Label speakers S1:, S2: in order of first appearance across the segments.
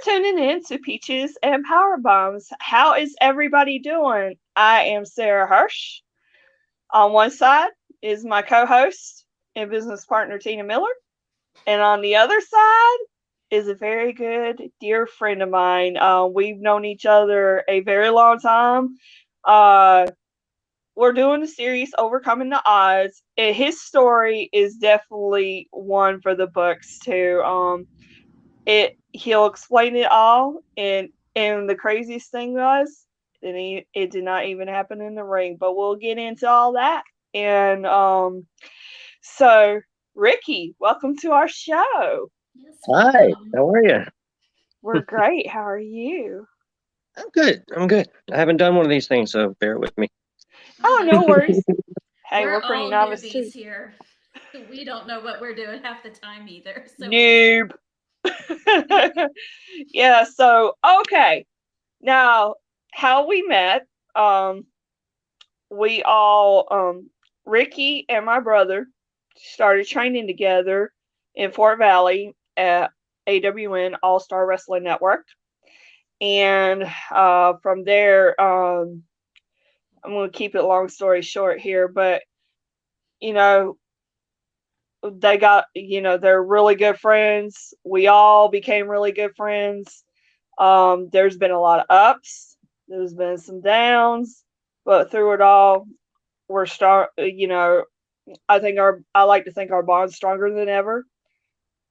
S1: tuning in to Peaches and Power Bombs. How is everybody doing? I am Sarah Hirsch. On one side is my co host and business partner, Tina Miller. And on the other side is a very good, dear friend of mine. We've known each other a very long time. Uh, we're doing the series Overcoming the Odds. And his story is definitely one for the books, too. He'll explain it all, and the craziest thing was it did not even happen in the ring, but we'll get into all that. And so Ricky, welcome to our show.
S2: Yes,
S3: Hi,
S2: welcome.
S3: how are you?
S1: We're great. How are you?
S3: I'm good. I'm good. I haven't done one of these things, so bear with me.
S2: Oh,
S1: Oh,
S2: that's
S1: no
S2: okay.
S1: worries. Hey,
S2: We're
S1: we're pretty
S2: all
S1: novice too.
S2: newbies here. We don't know what we're doing half the time either, so it's
S1: Noob. Yeah, so okay. Now, how we met, we all Ricky and my brother started training together in Fort Valley at AWN All Star Wrestling Network. And from there, I'm going to keep it long story short here, but you know, they got, they're really good friends. We all became really good friends. There's been a lot of ups, there's been some downs, but through it all, we're I like to think our bond's stronger than ever.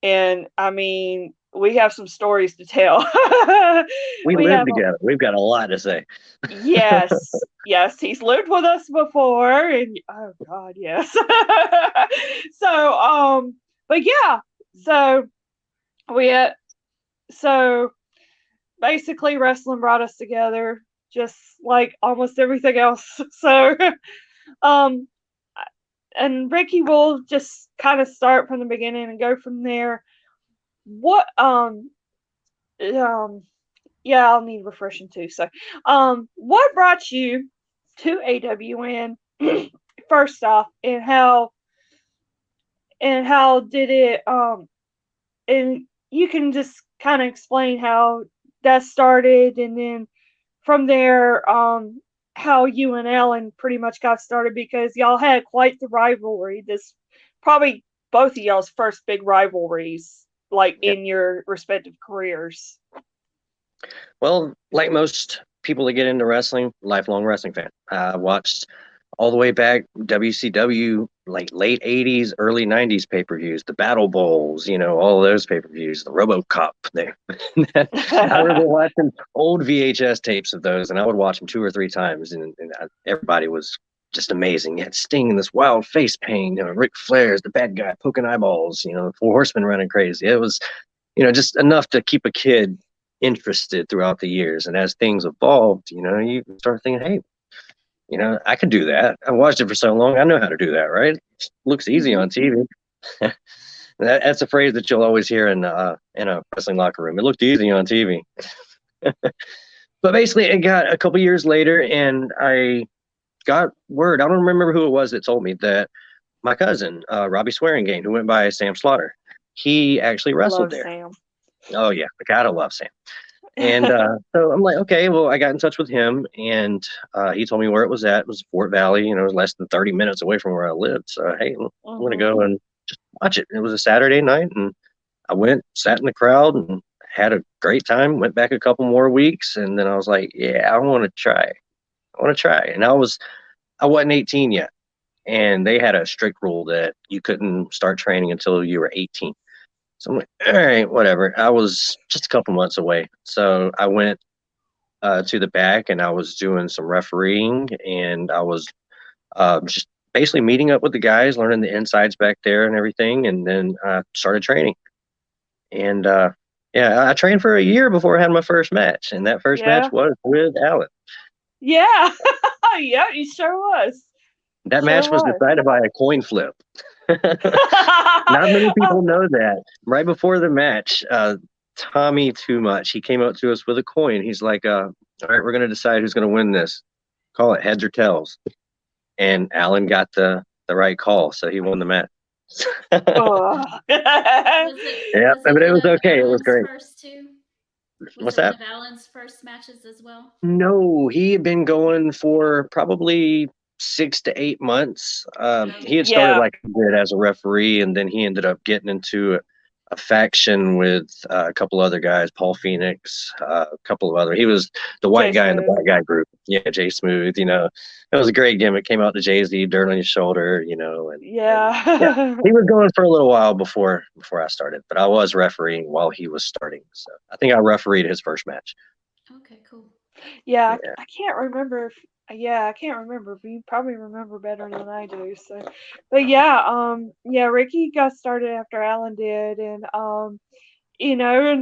S1: And I mean, we have some stories to tell.
S3: We
S1: we
S3: live
S1: have
S3: together. We've got a lot to say.
S1: yes, he's lived with us before, and oh god, yes. So but yeah, so we so basically wrestling brought us together, just like almost everything else. So um and Ricky will just kind of start from the beginning and go from there. What um yeah, I'll need refreshing too. So what brought you to AWN first off, and how did it and you can just kind of explain how that started, and then from there how you and Ellen pretty much got started, because y'all had quite the rivalry. This probably both of y'all's first big rivalries, like
S3: Yeah.
S1: in your respective careers.
S3: Well, like most people that get into wrestling, lifelong wrestling fan. I watched all the way back WCW, like late 80s, early 90s pay-per-views, the Battle Bowls, all those pay-per-views, the RoboCop. I remember watching old VHS tapes of those, and I would watch them two or three times, and everybody was just amazing. You had Sting in this wild face paint, Ric Flair's the bad guy poking eyeballs, the Four Horsemen running crazy. It was, just enough to keep a kid interested throughout the years. And as things evolved, you start thinking, hey, I could do that. I watched it for so long. I know how to do that, right? It looks easy
S1: Mhm.
S3: on TV. That's a phrase that you'll always hear in a wrestling locker room. It looked easy on TV. But basically, it got a couple years later, and I got word. I don't remember who it was that told me that my cousin, Robbie Swearingen, who went by Sam Slaughter, he actually wrestled
S1: Love
S3: there.
S1: Sam.
S3: Oh yeah, I gotta love Sam. And so I'm like, okay, well, I got in touch with him, and he told me where it was at. It was Fort Valley, it was less than 30 minutes away from where I lived. So, hey, I'm going to
S1: Mhm.
S3: go and just watch it. It was a Saturday night, and I went, sat in the crowd, and had a great time. Went back a couple more weeks, and then I was like, yeah, I want to try. I want to try. And I wasn't 18 yet, and they had a strict rule that you couldn't start training until you were 18. So I'm like, all right, whatever. I was just a couple months away. So I went to the back, and I was doing some refereeing, and I was just basically meeting up with the guys, learning the insides back there and everything, and then started training. And yeah, I trained for a year before I had my first match, and that first match
S1: Yeah.
S3: was with Alan.
S1: Yeah. Yeah, he sure was.
S3: That
S1: Sure
S3: match was
S1: was.
S3: decided by a coin flip. Not many people know that. Right before the match, Tommy Too Much, he came up to us with a coin. He's like, all right, we're going to decide who's going to win this. Call it heads or tails. And Alan got the right call, so he won the match.
S1: Oh.
S3: Yeah,
S2: was it
S3: but it
S2: one
S3: was
S2: of
S3: okay. It was
S2: Alan's
S3: great.
S2: first two? Was
S3: What's
S2: it one
S3: that?
S2: of Alan's first matches as well?
S3: No, he had been going for probably 6 to 8 months. He
S2: Okay.
S3: had started
S1: Yeah,
S3: like I did as a referee, and then he ended up getting into a faction with a couple other guys, Paul Phoenix, a couple of other. He was the white
S1: Jay
S3: guy in the
S1: Smooth.
S3: black guy group. Yeah, Jay Smooth. It was a great gimmick. Came out to Jay Z, dirt on your shoulder. And yeah,
S1: Yeah.
S3: he was going for a little while before I started, but I was refereeing while he was starting. So I think I refereed his first match.
S2: Okay, cool.
S1: Yeah,
S3: Yeah.
S1: I can't remember if yeah, I can't remember, but you probably remember better than I do. So, but yeah, yeah, Ricky got started after Alan did, and and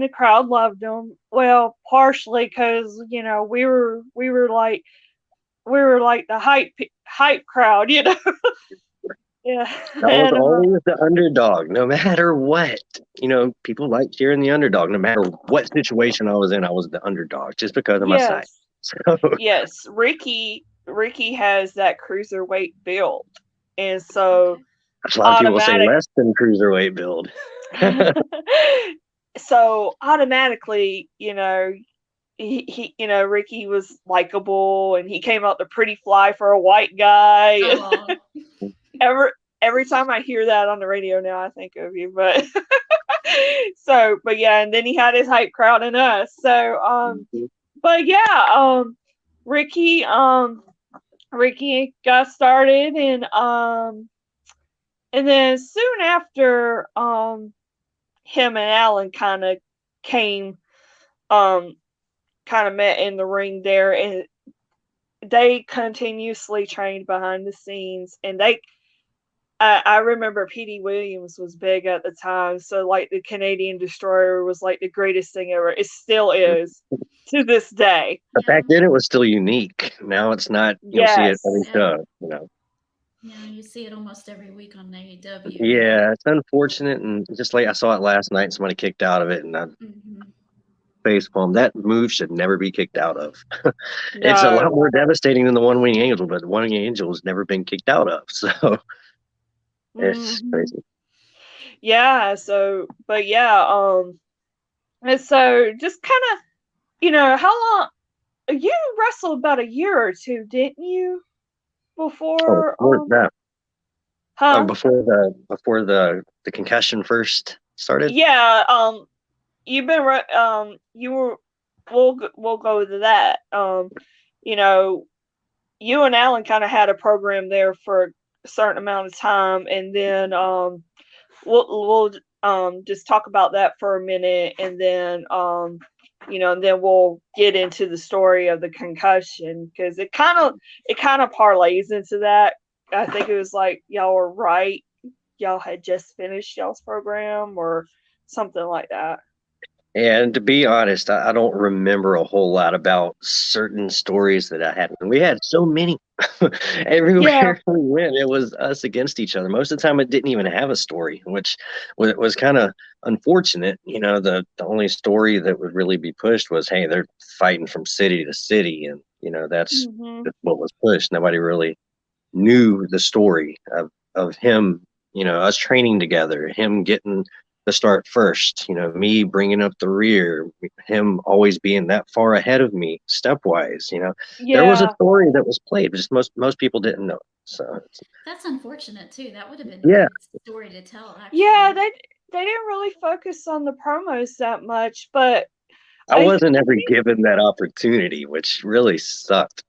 S1: the crowd loved him. Well, partially because we were like the hype crowd, Yeah,
S3: I was
S1: and
S3: always the underdog, no matter what. People like cheering the underdog, no matter what situation I was in. I was the underdog just because of my size.
S1: yes,
S3: So
S1: yes, Ricky has that cruiserweight build, and so
S2: Okay.
S3: a lot of people say
S1: automatic
S3: less than cruiserweight build.
S1: so automatically, Ricky was likable, and he came out the pretty fly for a white guy.
S2: Oh,
S1: every every time I hear that on the radio now, I think of you. But but yeah, and then he had his hype crowd and us. So but yeah, Ricky Ricky got started, and then soon after him and Alan came um kind of met in the ring there, and they continuously trained behind the scenes, and I remember Petey Williams was big at the time, so like the Canadian Destroyer was like the greatest thing ever. It still is to this day.
S3: But
S2: yeah.
S3: back then it was still unique. Now it's not. You don't see it every
S1: Yes.
S2: Yeah.
S3: show.
S2: Yeah, you see it almost every week on AEW now.
S3: Yeah, it's unfortunate, and just like I saw it last night, somebody kicked out of it, and I
S2: Hmm.
S3: face palm. That move should never be kicked out of. It's a lot
S1: No.
S3: more devastating than the one wing angel, but the one wing angel has never been kicked out of. So it's
S1: Hmm.
S3: crazy.
S1: Yeah. So, but yeah. And so just kind of, how long you wrestled about a year or two, didn't you?
S3: Oh,
S1: Before,
S3: before that,
S1: huh?
S3: before the concussion first started.
S1: Yeah. You've been you were we'll go to that. You know, you and Alan kind of had a program there for a certain amount of time, and then we'll just talk about that for a minute, and then then we'll get into the story of the concussion, because it kind of parlays into that. I think it was like y'all were right. Y'all had just finished y'all's program or something like that.
S3: And to be honest, I don't remember a whole lot about certain stories that I had. We had so many.
S1: Yeah.
S3: Everywhere we went, it was us against each other. Most of the time, it didn't even have a story, which was kind of unfortunate. The only story that would really be pushed was, hey, they're fighting from city to city, and that's
S1: Hmm.
S3: just what was pushed. Nobody really knew the story of him, us training together, him getting the start first, me bringing up the rear, him always being that far ahead of me stepwise. There was a
S1: Yeah.
S3: story that was played, but just most people didn't know. So
S2: That's unfortunate too. That would have been a
S3: yeah,
S2: good story to tell,
S1: Yeah,
S2: actually.
S1: they didn't really focus on the promos that much, but
S3: I
S1: I
S3: wasn't ever
S1: think
S3: given that opportunity, which really sucked.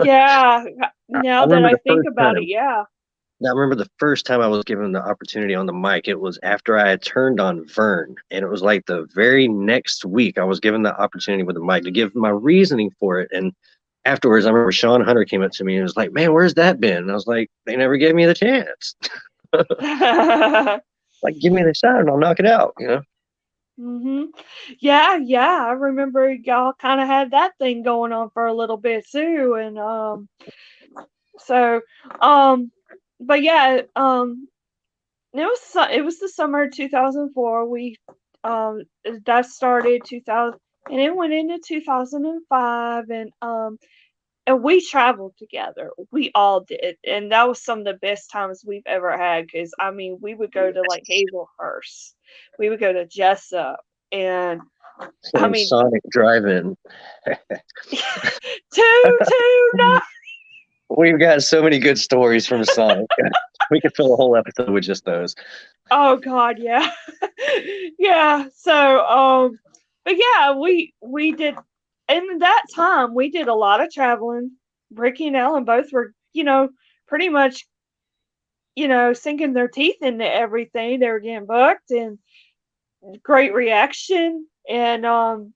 S1: yeah,
S3: I
S1: now that
S3: remember
S1: I
S3: the
S1: think
S3: first
S1: about it,
S3: time.
S1: yeah.
S3: I remember the first time I was given the opportunity on the mic. It was after I had turned on Vern, and it was like the very next week I was given the opportunity with the mic to give my reasoning for it. And afterwards, I remember Sean Hunter came up to me and was like, "Man, where's that been?" And I was like, "They never gave me the chance. Like, give me the shot and I'll knock it out."
S1: Mhm. Yeah, yeah, I remember y'all kind of had that thing going on for a little bit too, and so um but yeah, it was the summer of 2004. We that started 2000, and it went into 2005, and we traveled together. We all did, and that was some of the best times we've ever had. Because I mean, we would go to like Hazelhurst, we would go to Jessup, and I
S3: Some
S1: mean,
S3: Sonic drive-in.
S1: no.
S3: We've got so many good stories from Sonic. We could fill a whole episode with just those.
S1: Oh God, yeah, yeah. So, but yeah, we did. In that time, we did a lot of traveling. Ricky and Ellen both were, pretty much, sinking their teeth into everything. They were getting booked and great reaction. And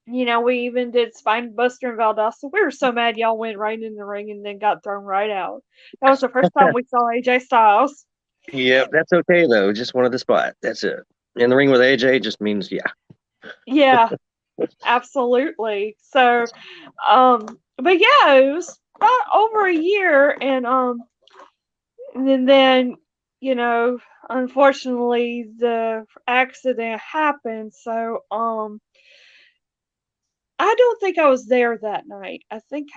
S1: we even did Spinebuster and Valdosta. We were so mad y'all went right in the ring and then got thrown right out. That was the first time we saw AJ Styles.
S3: Yep, that's okay though. Just one of the spot. That's it. In the ring with AJ just means yeah.
S1: Yeah, absolutely. So, but yeah, it was about over a year, and then unfortunately the accident happened. So, I don't think I was there that night. I think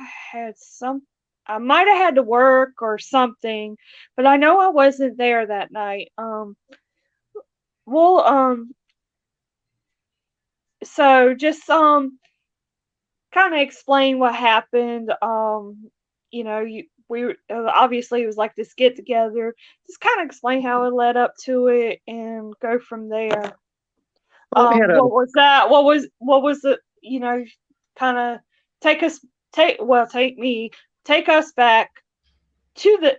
S1: I might have had to work or something, but I know I wasn't there that night. Well, so just kind of explain what happened. Obviously it was like this get together. Just kind of explain how it led up to it and go from there.
S3: Well, we had a
S1: What was that? What was the kind of take us take us back to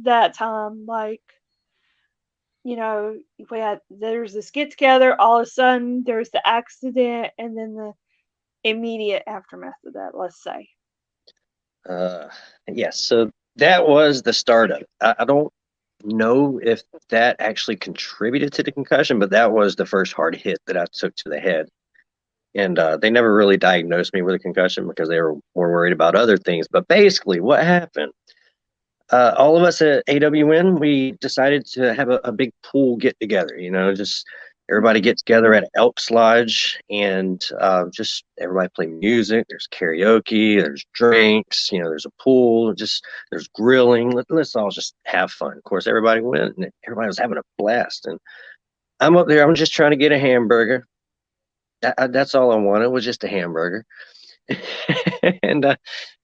S1: that time, like, there's this get together, all of a sudden there's the accident, and then the immediate aftermath of that, let's say.
S3: uh yes, so that was the startup. I don't know if that actually contributed to the concussion, but that was the first hard hit that I took to the head. And they never really diagnosed me with a concussion because they were more worried about other things. But basically, what happened? All of us at AWN, we decided to have a big pool get together. Just everybody get together at Elks Lodge and just everybody play music. There's karaoke, there's drinks, there's a pool, just there's grilling. Let's all just have fun. Of course, everybody went and everybody was having a blast. And I'm up there, I'm just trying to get a hamburger. That's all I wanted was just a hamburger. And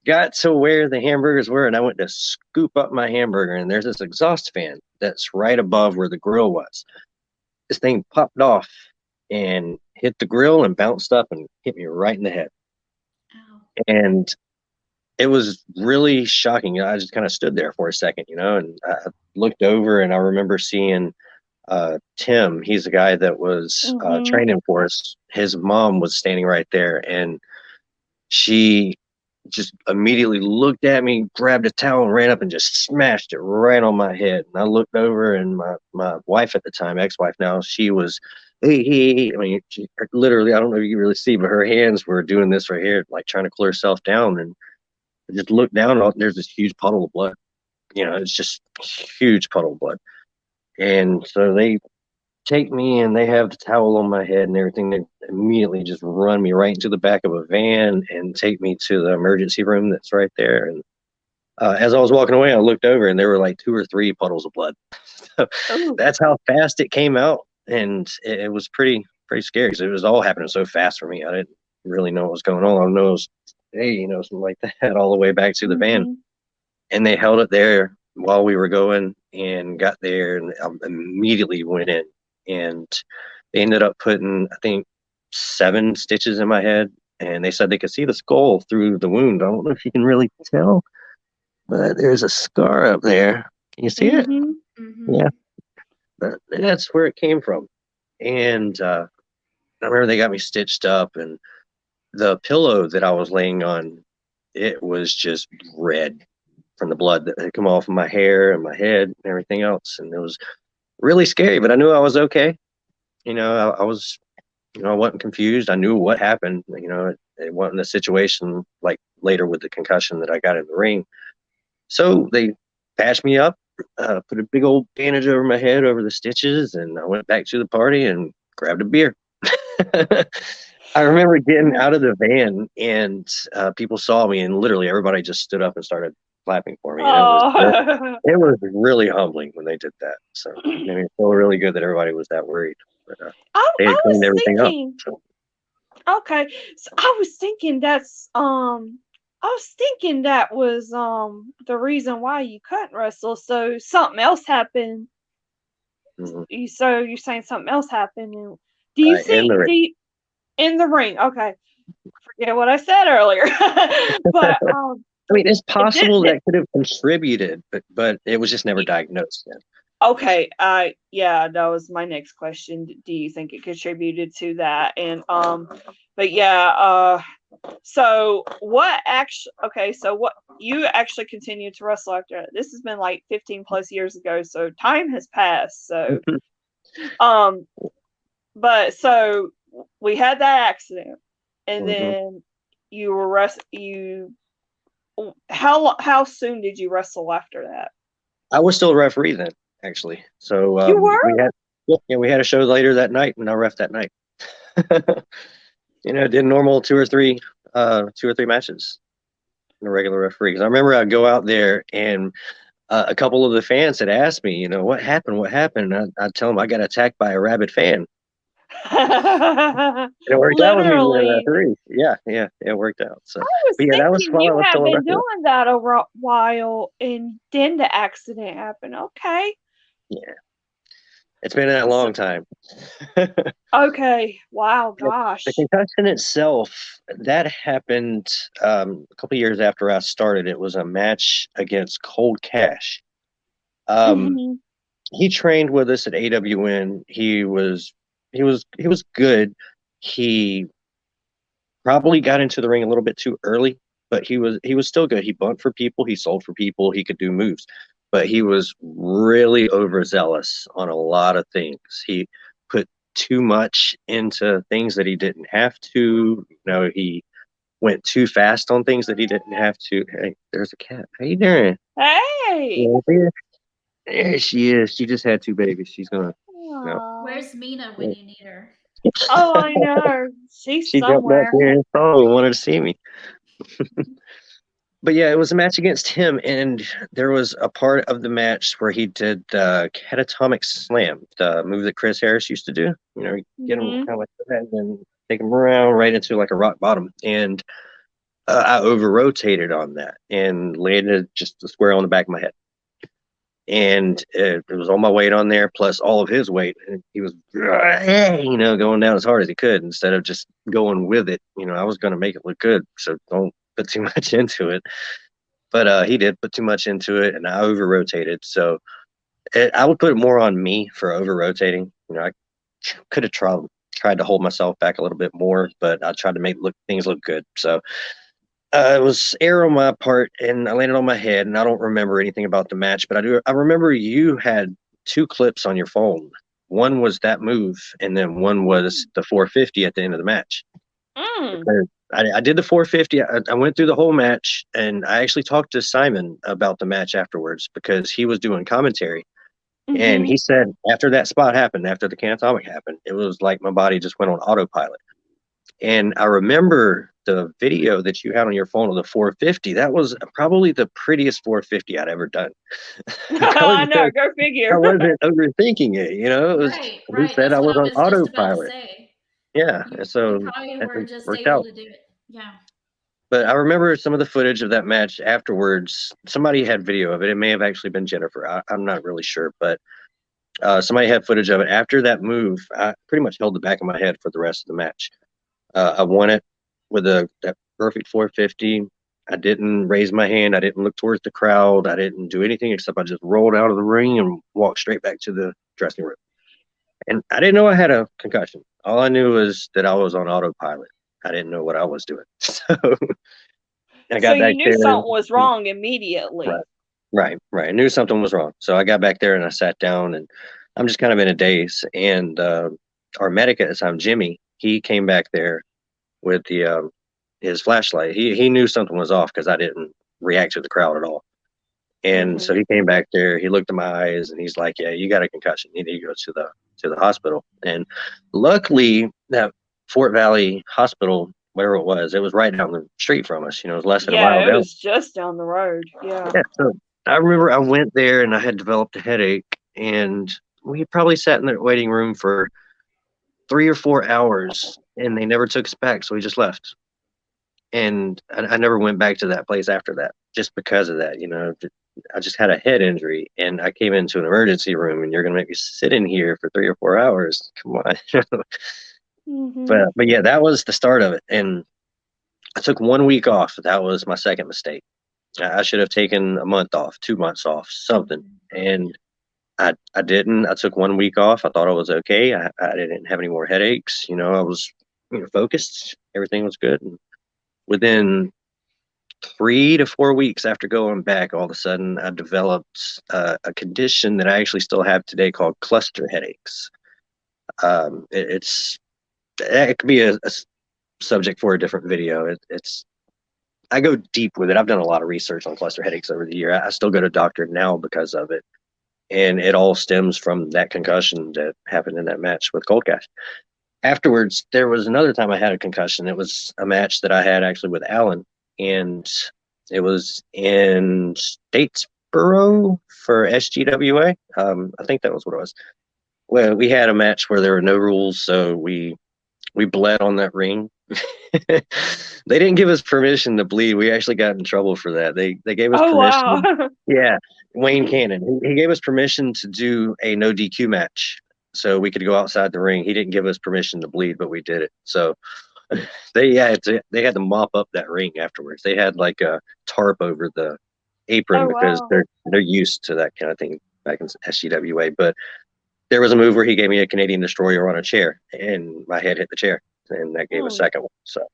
S3: got to where the hamburgers were, and I went to scoop up my hamburger, and there's this exhaust fan that's right above where the grill was. This thing popped off and hit the grill and bounced up and hit me right in the head.
S2: Ow.
S3: And it was really shocking. I just kind of stood there for a second, and I looked over, and I remember seeing Tim. He's the guy that was
S1: Mm-hmm.
S3: training for us. His mom was standing right there, and she just immediately looked at me, grabbed a towel, and ran up and just smashed it right on my head. And I looked over, and my wife at the time, ex-wife now, she was, hey, hey, hey. I mean, she, literally, I don't know if you can really see, but her hands were doing this right here, like trying to cool herself down. And I just looked down, and there's this huge puddle of blood. It's just huge puddle of blood. And so they take me and they have the towel on my head and everything. They immediately just run me right into the back of a van and take me to the emergency room that's right there. And as I was walking away, I looked over and there were like 2 or 3 puddles of blood. So
S1: Oh.
S3: that's how fast it came out, and it was pretty scary because it was all happening so fast for me. I didn't really know what was going on. I know it was, hey, something like that, all the way back to the van,
S1: Mm-hmm.
S3: and they held it there while we were going and got there, and I immediately went in, and they ended up putting, I think, 7 stitches in my head, and they said they could see the skull through the wound. I don't know if you can really tell, but there's a scar up there. Can you see it?
S1: Mm-hmm.
S3: Yeah,
S2: Mm-hmm.
S3: but that's where it came from. And I remember they got me stitched up, and the pillow that I was laying on, it was just red from the blood that had come off of my hair and my head and everything else. And it was really scary, but I knew I was okay. I was, I wasn't confused. I knew what happened. It wasn't a situation like later with the concussion that I got in the ring. So they patched me up, put a big old bandage over my head over the stitches, and I went back to the party and grabbed a beer. I remember getting out of the van and people saw me, and literally everybody just stood up and started clapping for me, and
S1: Oh.
S3: it was really humbling when they did that. So it made me feel really good that everybody was that worried. But, they had
S1: I
S3: cleaned
S1: was
S3: everything up.
S1: thinking.
S3: So.
S1: Okay, so I was thinking that was the reason why you couldn't wrestle. So something else happened.
S3: Mhm.
S1: So you're saying something else happened. And do you
S3: In
S1: think
S3: the ring.
S1: in the ring? Okay, forget what I said earlier. But
S3: I mean, it's
S1: did,
S3: possible
S1: did
S3: that could have contributed, but it was just never diagnosed then.
S1: okay, yeah, that was my next question. Do you think it contributed to that? And but yeah, so what actually okay, so what you actually continued to wrestle after that. This has been like 15 plus years ago, so time has passed. So um but so we had that accident and
S3: Hmm.
S1: then you were you how soon did you wrestle after that?
S3: I was still a referee then, actually. So
S1: You were?
S3: we had a show later that night, and I ref that night. Did normal two or three matches in a regular referee. Because I remember I'd go out there, and a couple of the fans had asked me, what happened? What happened? And I'd tell them I got attacked by a rabid fan. And it worked out with me being a
S1: Literally.
S3: referee. Yeah, it worked out. So,
S1: I was
S3: but yeah, that was
S1: thinking
S3: while I
S1: you
S3: was
S1: had
S3: still a
S1: been
S3: referee.
S1: doing that a while and then the accident happened. Okay.
S3: Yeah, it's been that
S1: So,
S3: long time.
S1: okay. Wow,
S3: The
S1: gosh.
S3: concussion itself, that happened a couple of years after I started. It was a match against Cold Cash. Um,
S1: Hmm.
S3: he trained with us at AWN. He was good. He probably got into the ring a little bit too early, but he was still good. He bumped for people, he sold for people, he could do moves, but he was really overzealous on a lot of things. He put too much into things that he didn't have to. He went too fast on things that he didn't have to. Hey, there's a cat. How you doing?
S1: Hey.
S3: Yeah, there she is. She just had two babies. She's gonna, you know.
S1: Aw.
S2: Where's Mina when you need her?
S1: Oh, I know. She's
S3: She jumped up
S1: somewhere.
S3: here and wanted to see me. But yeah, it was a match against him, and there was a part of the match where he did the catatonic slam, the move that Chris Harris used to do. Get him
S1: Hmm.
S3: kind of like that, and then take him around right into like a rock bottom. And I over rotated on that and landed just square on the back of my head. And it was all my weight on there, plus all of his weight. And he was, going down as hard as he could instead of just going with it. I was going to make it look good, so don't put too much into it. But he did put too much into it, and I over rotated. So I would put it more on me for over rotating. I could have tried to hold myself back a little bit more, but I tried to make things look good. So it was error on my part, and I landed on my head. And I don't remember anything about the match, but I remember you had two clips on your phone. One was that move, and then one was the 450 at the end of the match.
S1: Mm.
S3: I did the 450. I went through the whole match, and I actually talked to Simon about the match afterwards because he was doing commentary. And
S1: Hmm.
S3: he said after that spot happened, after the canatomic happened, it was like my body just went on autopilot. And I remember the video that you had on your phone of the 450. That was probably the prettiest 450 I'd ever done. Probably
S1: I know.
S3: because
S1: Go
S3: I
S1: figure.
S3: wasn't overthinking it. It was,
S2: Right,
S3: he
S2: right.
S3: said
S2: That's
S3: I
S2: what
S3: was
S2: I
S3: on
S2: was just about to
S3: autopilot.
S2: say.
S3: Yeah.
S2: You
S3: So
S2: probably
S3: it
S2: were just
S3: worked
S2: able
S3: out.
S2: to do it. Yeah.
S3: But I remember some of the footage of that match afterwards. Somebody had video of it. It may have actually been Jennifer. I'm not really sure, but somebody had footage of it. After that move, I pretty much held the back of my head for the rest of the match. I won it with that perfect 450. I didn't raise my hand. I didn't look towards the crowd. I didn't do anything except I just rolled out of the ring and walked straight back to the dressing room. And I didn't know I had a concussion. All I knew was that I was on autopilot. I didn't know what I was doing. So I
S1: So
S3: got
S1: you
S3: back
S1: knew
S3: there.
S1: something was
S3: And,
S1: wrong immediately.
S3: right, right. I knew something was wrong. So I got back there and I sat down and I'm just kind of in a daze. And our medic at the time, Jimmy, he came back there with the his flashlight. He knew something was off because I didn't react to the crowd at all. And so
S1: Hmm.
S3: he came back there. He looked in my eyes and he's like, "Yeah, you got a concussion. You need to go to the hospital." And luckily, that Fort Valley Hospital, whatever it was right down the street from us. It was less than a mile
S1: Yeah, it
S3: down.
S1: was just down the road. Yeah.
S3: Yeah. So I remember I went there and I had developed a headache, and we probably sat in the waiting room for 3 or 4 hours, and they never took us back, so we just left. And I never went back to that place after that, just because of that. I just had a head injury, and I came into an emergency room, and you're gonna make me sit in here for 3 or 4 hours? Come on.
S1: Mm-hmm.
S3: But yeah, that was the start of it, and I took 1 week off. That was my second mistake. I should have taken a month off, 2 months off, something, and I didn't. I took 1 week off. I thought I was okay. I didn't have any more headaches. I was focused. Everything was good. And within 3 to 4 weeks after going back, all of a sudden I developed a condition that I actually still have today called cluster headaches. It could be a subject for a different video. It's I go deep with it. I've done a lot of research on cluster headaches over the year. I still go to doctor now because of it, and it all stems from that concussion that happened in that match with Cold Cash. Afterwards, there was another time I had a concussion. It was a match that I had actually with Alan, and it was in Statesboro for SGWA. I think that was what it was. Well, we had a match where there were no rules, so we bled on that ring. They didn't give us permission to bleed. We actually got in trouble for that. They gave us
S1: Oh wow.
S3: permission. Yeah, Wayne Cannon. He gave us permission to do a no DQ match, so we could go outside the ring. He didn't give us permission to bleed, but we did it. So they had to mop up that ring afterwards. They had like a tarp over the apron
S1: Oh
S3: because
S1: wow.
S3: they're used to that kind of thing back in SGWA. But there was a move where he gave me a Canadian destroyer on a chair, and my head hit the chair, and that gave a
S1: Hmm.
S3: second one. So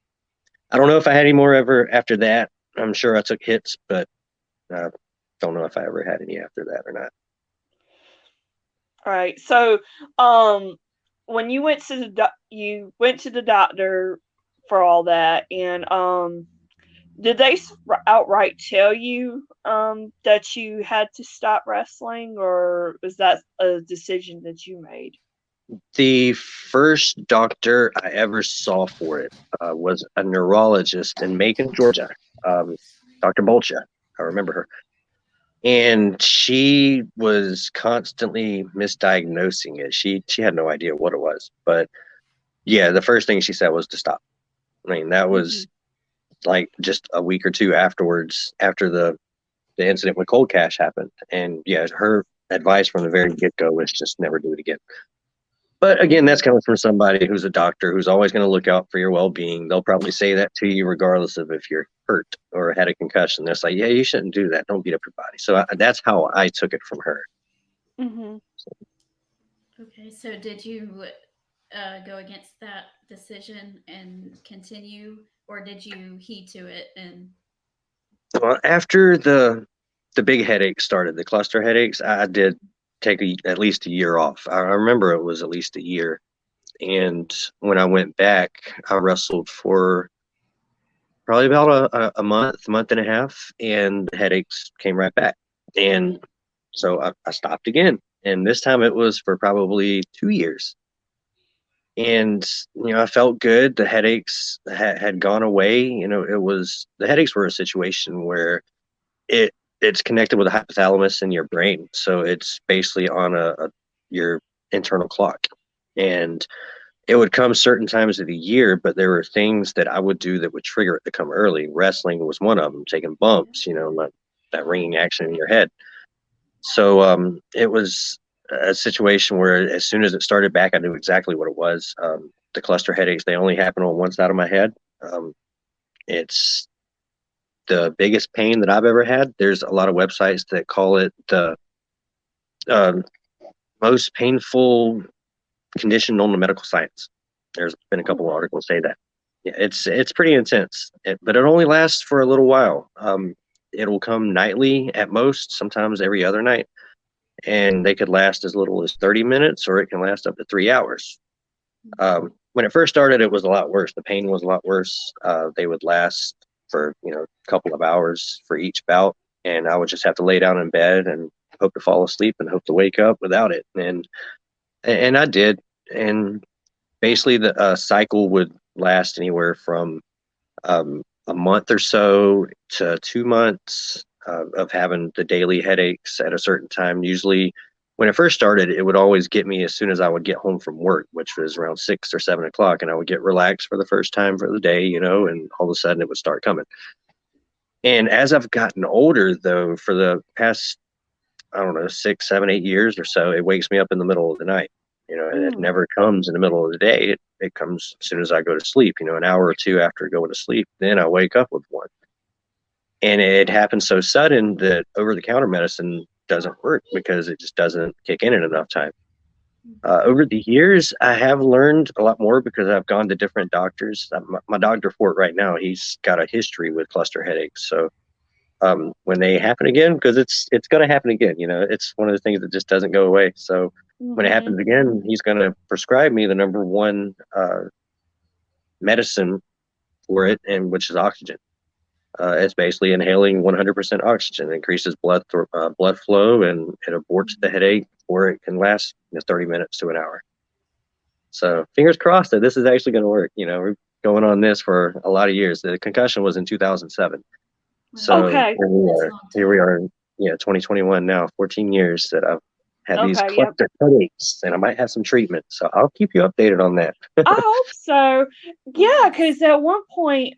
S3: I don't know if I had any more ever after that. I'm sure I took hits, but I don't know if I ever had any after that or not.
S1: All right. So, um, when you went to the doctor for all that, and did they outright tell you that you had to stop wrestling, or was that a decision that you made?
S3: The first doctor I ever saw for it was a neurologist in Macon, Georgia, um, Dr. Bolcha. I remember her. And she was constantly misdiagnosing it. She had no idea what it was. But yeah, the first thing she said was to stop. I mean, that
S1: Hmm.
S3: was like just a week or two afterwards, after the incident with Cold Cash happened. And yeah, her advice from the very get go was just never do it again. But again, that's
S1: Hmm.
S3: coming from somebody who's a doctor who's always going to look out for your well being. They'll probably say that to you regardless of if you're hurt or had a concussion. They're like, yeah, you shouldn't do that. Don't beat up your body. So that's how I took it from her.
S1: Hmm.
S2: Okay, so did you go against that decision and continue, or did you heed to it and
S3: Well, after the big headaches started, the cluster headaches, I did take at least a year off. I remember it was at least a year. And when I went back, I wrestled for probably about a month and a half, and the headaches came right back. And so I stopped again. And this time it was for probably 2 years. And, I felt good. The headaches had gone away. The headaches were a situation where it's connected with the hypothalamus in your brain. So it's basically on your internal clock. And it would come certain times of the year, but there were things that I would do that would trigger it to come early. Wrestling was one of them, taking bumps, that ringing action in your head. So it was a situation where as soon as it started back, I knew exactly what it was. The cluster headaches, they only happen on one side of my head. It's the biggest pain that I've ever had. There's a lot of websites that call it the um, most painful condition known to medical science. There's been a
S1: Oh
S3: couple of
S1: wow.
S3: articles say that. Yeah, it's pretty intense, but it only lasts for a little while. It'll come nightly at most, sometimes every other night, and they could last as little as 30 minutes, or it can last up to 3 hours. When it first started, it was a lot worse. The pain was a lot worse. They would last for a couple of hours for each bout, and I would just have to lay down in bed and hope to fall asleep and hope to wake up without it. And I did. And basically, the cycle would last anywhere from a month or so to 2 months of having the daily headaches at a certain time. Usually, when it first started, it would always get me as soon as I would get home from work, which was around 6 or 7 o'clock, and I would get relaxed for the first time for the day, and all of a sudden it would start coming. And as I've gotten older, though, for the past, I don't know, 6, 7, 8 years or so, it wakes me up in the middle of the night. And it
S1: Mm.
S3: never comes in the middle of the day. It comes as soon as I go to sleep, an hour or two after going to sleep. Then I wake up with one. And it happens so sudden that over the counter medicine doesn't work because it just doesn't kick in enough time. Over the years, I have learned a lot more because I've gone to different doctors. My doctor for it right now, he's got a history with cluster headaches. So when they happen again, because it's going to happen again. It's one of the things that just doesn't go away. So when it
S1: Mhm.
S3: happens again, he's going to prescribe me the number one medicine for it, and which is oxygen. It's basically inhaling 100% oxygen. It increases blood flow, and it aborts the headache before it can last 30 minutes to an hour. So fingers crossed that this is actually going to work. We're going on this for a lot of years. The concussion was in 2007.
S2: Wow.
S3: So
S1: Okay.
S3: here we
S2: That's a
S3: are.
S2: long
S3: Here we
S2: time.
S3: are. 2021 now. 14 years that I've had these
S1: Okay. Yep.
S3: cluster headaches, and I might have some treatment. So I'll keep you updated on that.
S1: I hope so. Yeah,
S2: Yes.
S1: because at one point,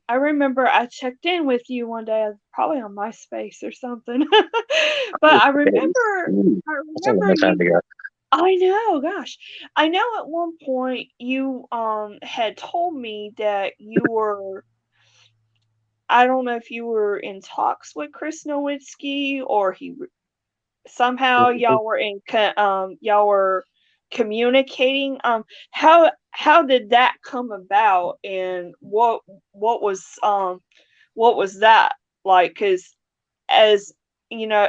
S1: I remember I checked in with you one day, probably on MySpace or something. But I
S3: Days.
S1: remember,
S3: Ooh,
S1: I
S3: that's a
S1: remember
S3: long time
S1: you.
S3: ago.
S1: I know, gosh, I know. At one point, you had told me that you were. I don't know if you were in talks with Chris Nowinski, or somehow y'all were communicating. How did that come about, and what was what was that like? Because as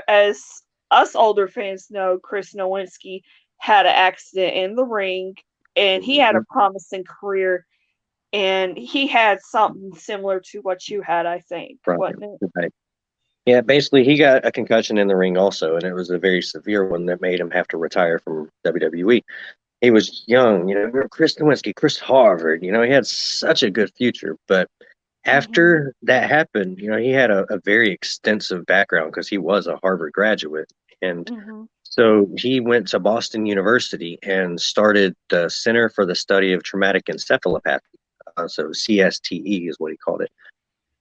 S1: as us older fans know, Chris Nowinski had an accident in the ring, and he had a
S3: Mhm.
S1: promising career, and he had something similar to what you had, I think,
S3: Right.
S1: wasn't it?
S3: Right. Yeah, basically, he got a concussion in the ring also, and it was a very severe one that made him have to retire from WWE. He was young, Chris Nowinski, Chris Harvard, he had such a good future. But
S1: Mhm.
S3: after that happened, he had a very extensive background because he was a Harvard graduate. And
S1: Mhm.
S3: so he went to Boston University and started the Center for the Study of Traumatic Encephalopathy. So CSTE is what he called it.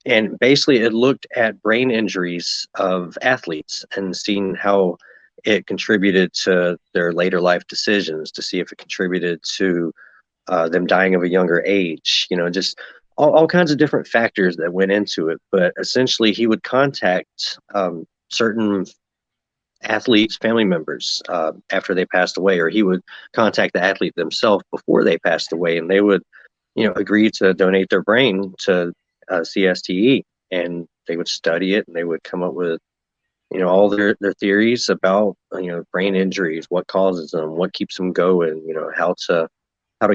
S3: And basically, it looked at brain injuries of athletes and seen how it contributed to their later life decisions, to see if it contributed to them dying of a younger age, just all kinds of different factors that went into it. But essentially, he would contact certain athletes' family members after they passed away, or he would contact the athlete themselves before they passed away, and they would, agree to donate their brain to CSTE, and they would study it, and they would come up with, all their theories about, brain injuries, what causes them, what keeps them going, how to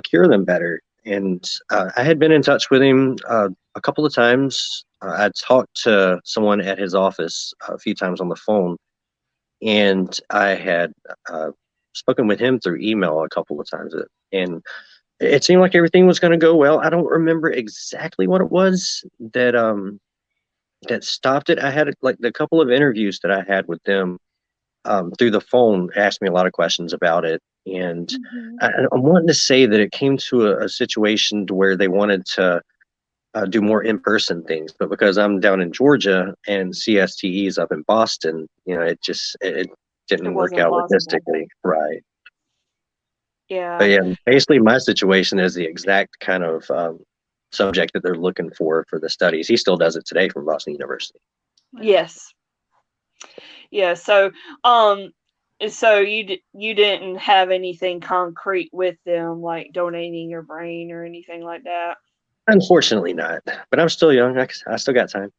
S3: cure them better. And I had been in touch with him a couple of times. I'd talked to someone at his office a few times on the phone, and I had uh, spoken with him through email a couple of times, and it seemed like everything was going to go well. I don't remember exactly what it was that stopped it. I had like the couple of interviews that I had with them through the phone asked me a lot of questions about it, and
S1: Mhm.
S3: I'm wanting to say that it came to a situation to where they wanted to do more in-person things, but because I'm down in Georgia and CSTE is up in Boston, it
S1: It
S3: didn't work
S1: wasn't
S3: out
S1: possible.
S3: logistically, right? But
S1: Yeah.
S3: yeah, basically my situation is the exact kind of subject that they're looking for the studies. He still does it today from Boston University.
S2: Wow.
S1: Yes. Yeah. Um, so you didn't have anything concrete with them, like donating your brain or anything like that.
S3: Unfortunately, not. But I'm still young. I still got time.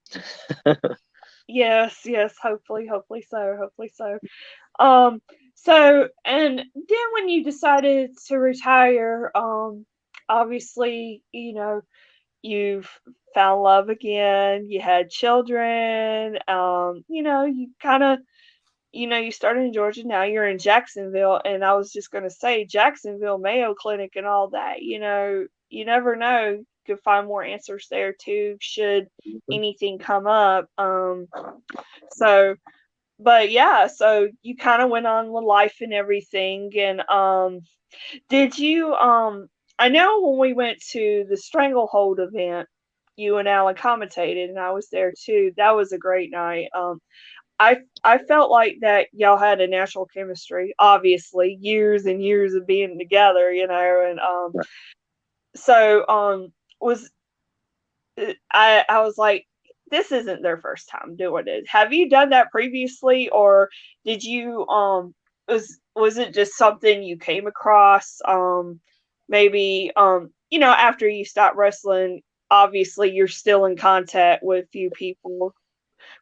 S1: Yes. Yes. Hopefully so. Hopefully so. Um. So, and then when you decided to retire, obviously, you've found love again. You had children. You kind of, you started in Georgia. Now you're in Jacksonville, and I was just gonna say Jacksonville Mayo Clinic and all that. You never know. You could find more answers there too. Should anything come up. So. but yeah, so you kind of went on with life and everything. And did you I know when we went to the Stranglehold event, you and Alan commentated, and I was there too. That was a great night. I felt like that y'all had a natural chemistry. Obviously, years and years of being together, and
S3: Right.
S1: so was I was like, this isn't their first time doing it. Have you done that previously, or did you was it just something you came across maybe after you stopped wrestling? Obviously, you're still in contact with a few people,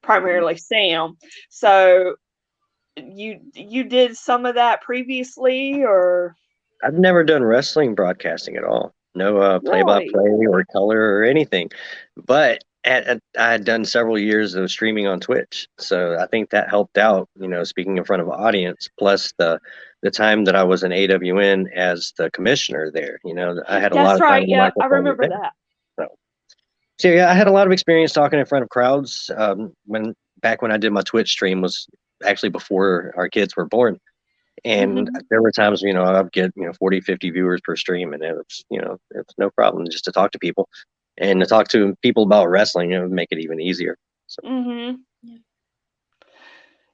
S1: primarily Sam. So you did some of that previously, or
S3: I've never done wrestling broadcasting at all. No
S1: really?
S3: play-by-play or color or anything. But I had done several years of streaming on Twitch, so I think that helped out. Speaking in front of an audience, plus the time that I was in AWN as the commissioner there. I had a lot
S1: That's
S3: of time
S1: right.
S3: when the
S1: Yep, I
S3: microphone was
S1: remember
S3: there.
S1: that.
S3: So, so yeah, I had a lot of experience talking in front of crowds. When back when I did my Twitch stream was actually before our kids were born. And
S1: Hmm.
S3: there were times, I'd get, 40, 50 viewers per stream, and it was no problem just to talk to people and to talk to people about wrestling. It would make it even easier. So,
S1: Hmm.
S2: Yeah.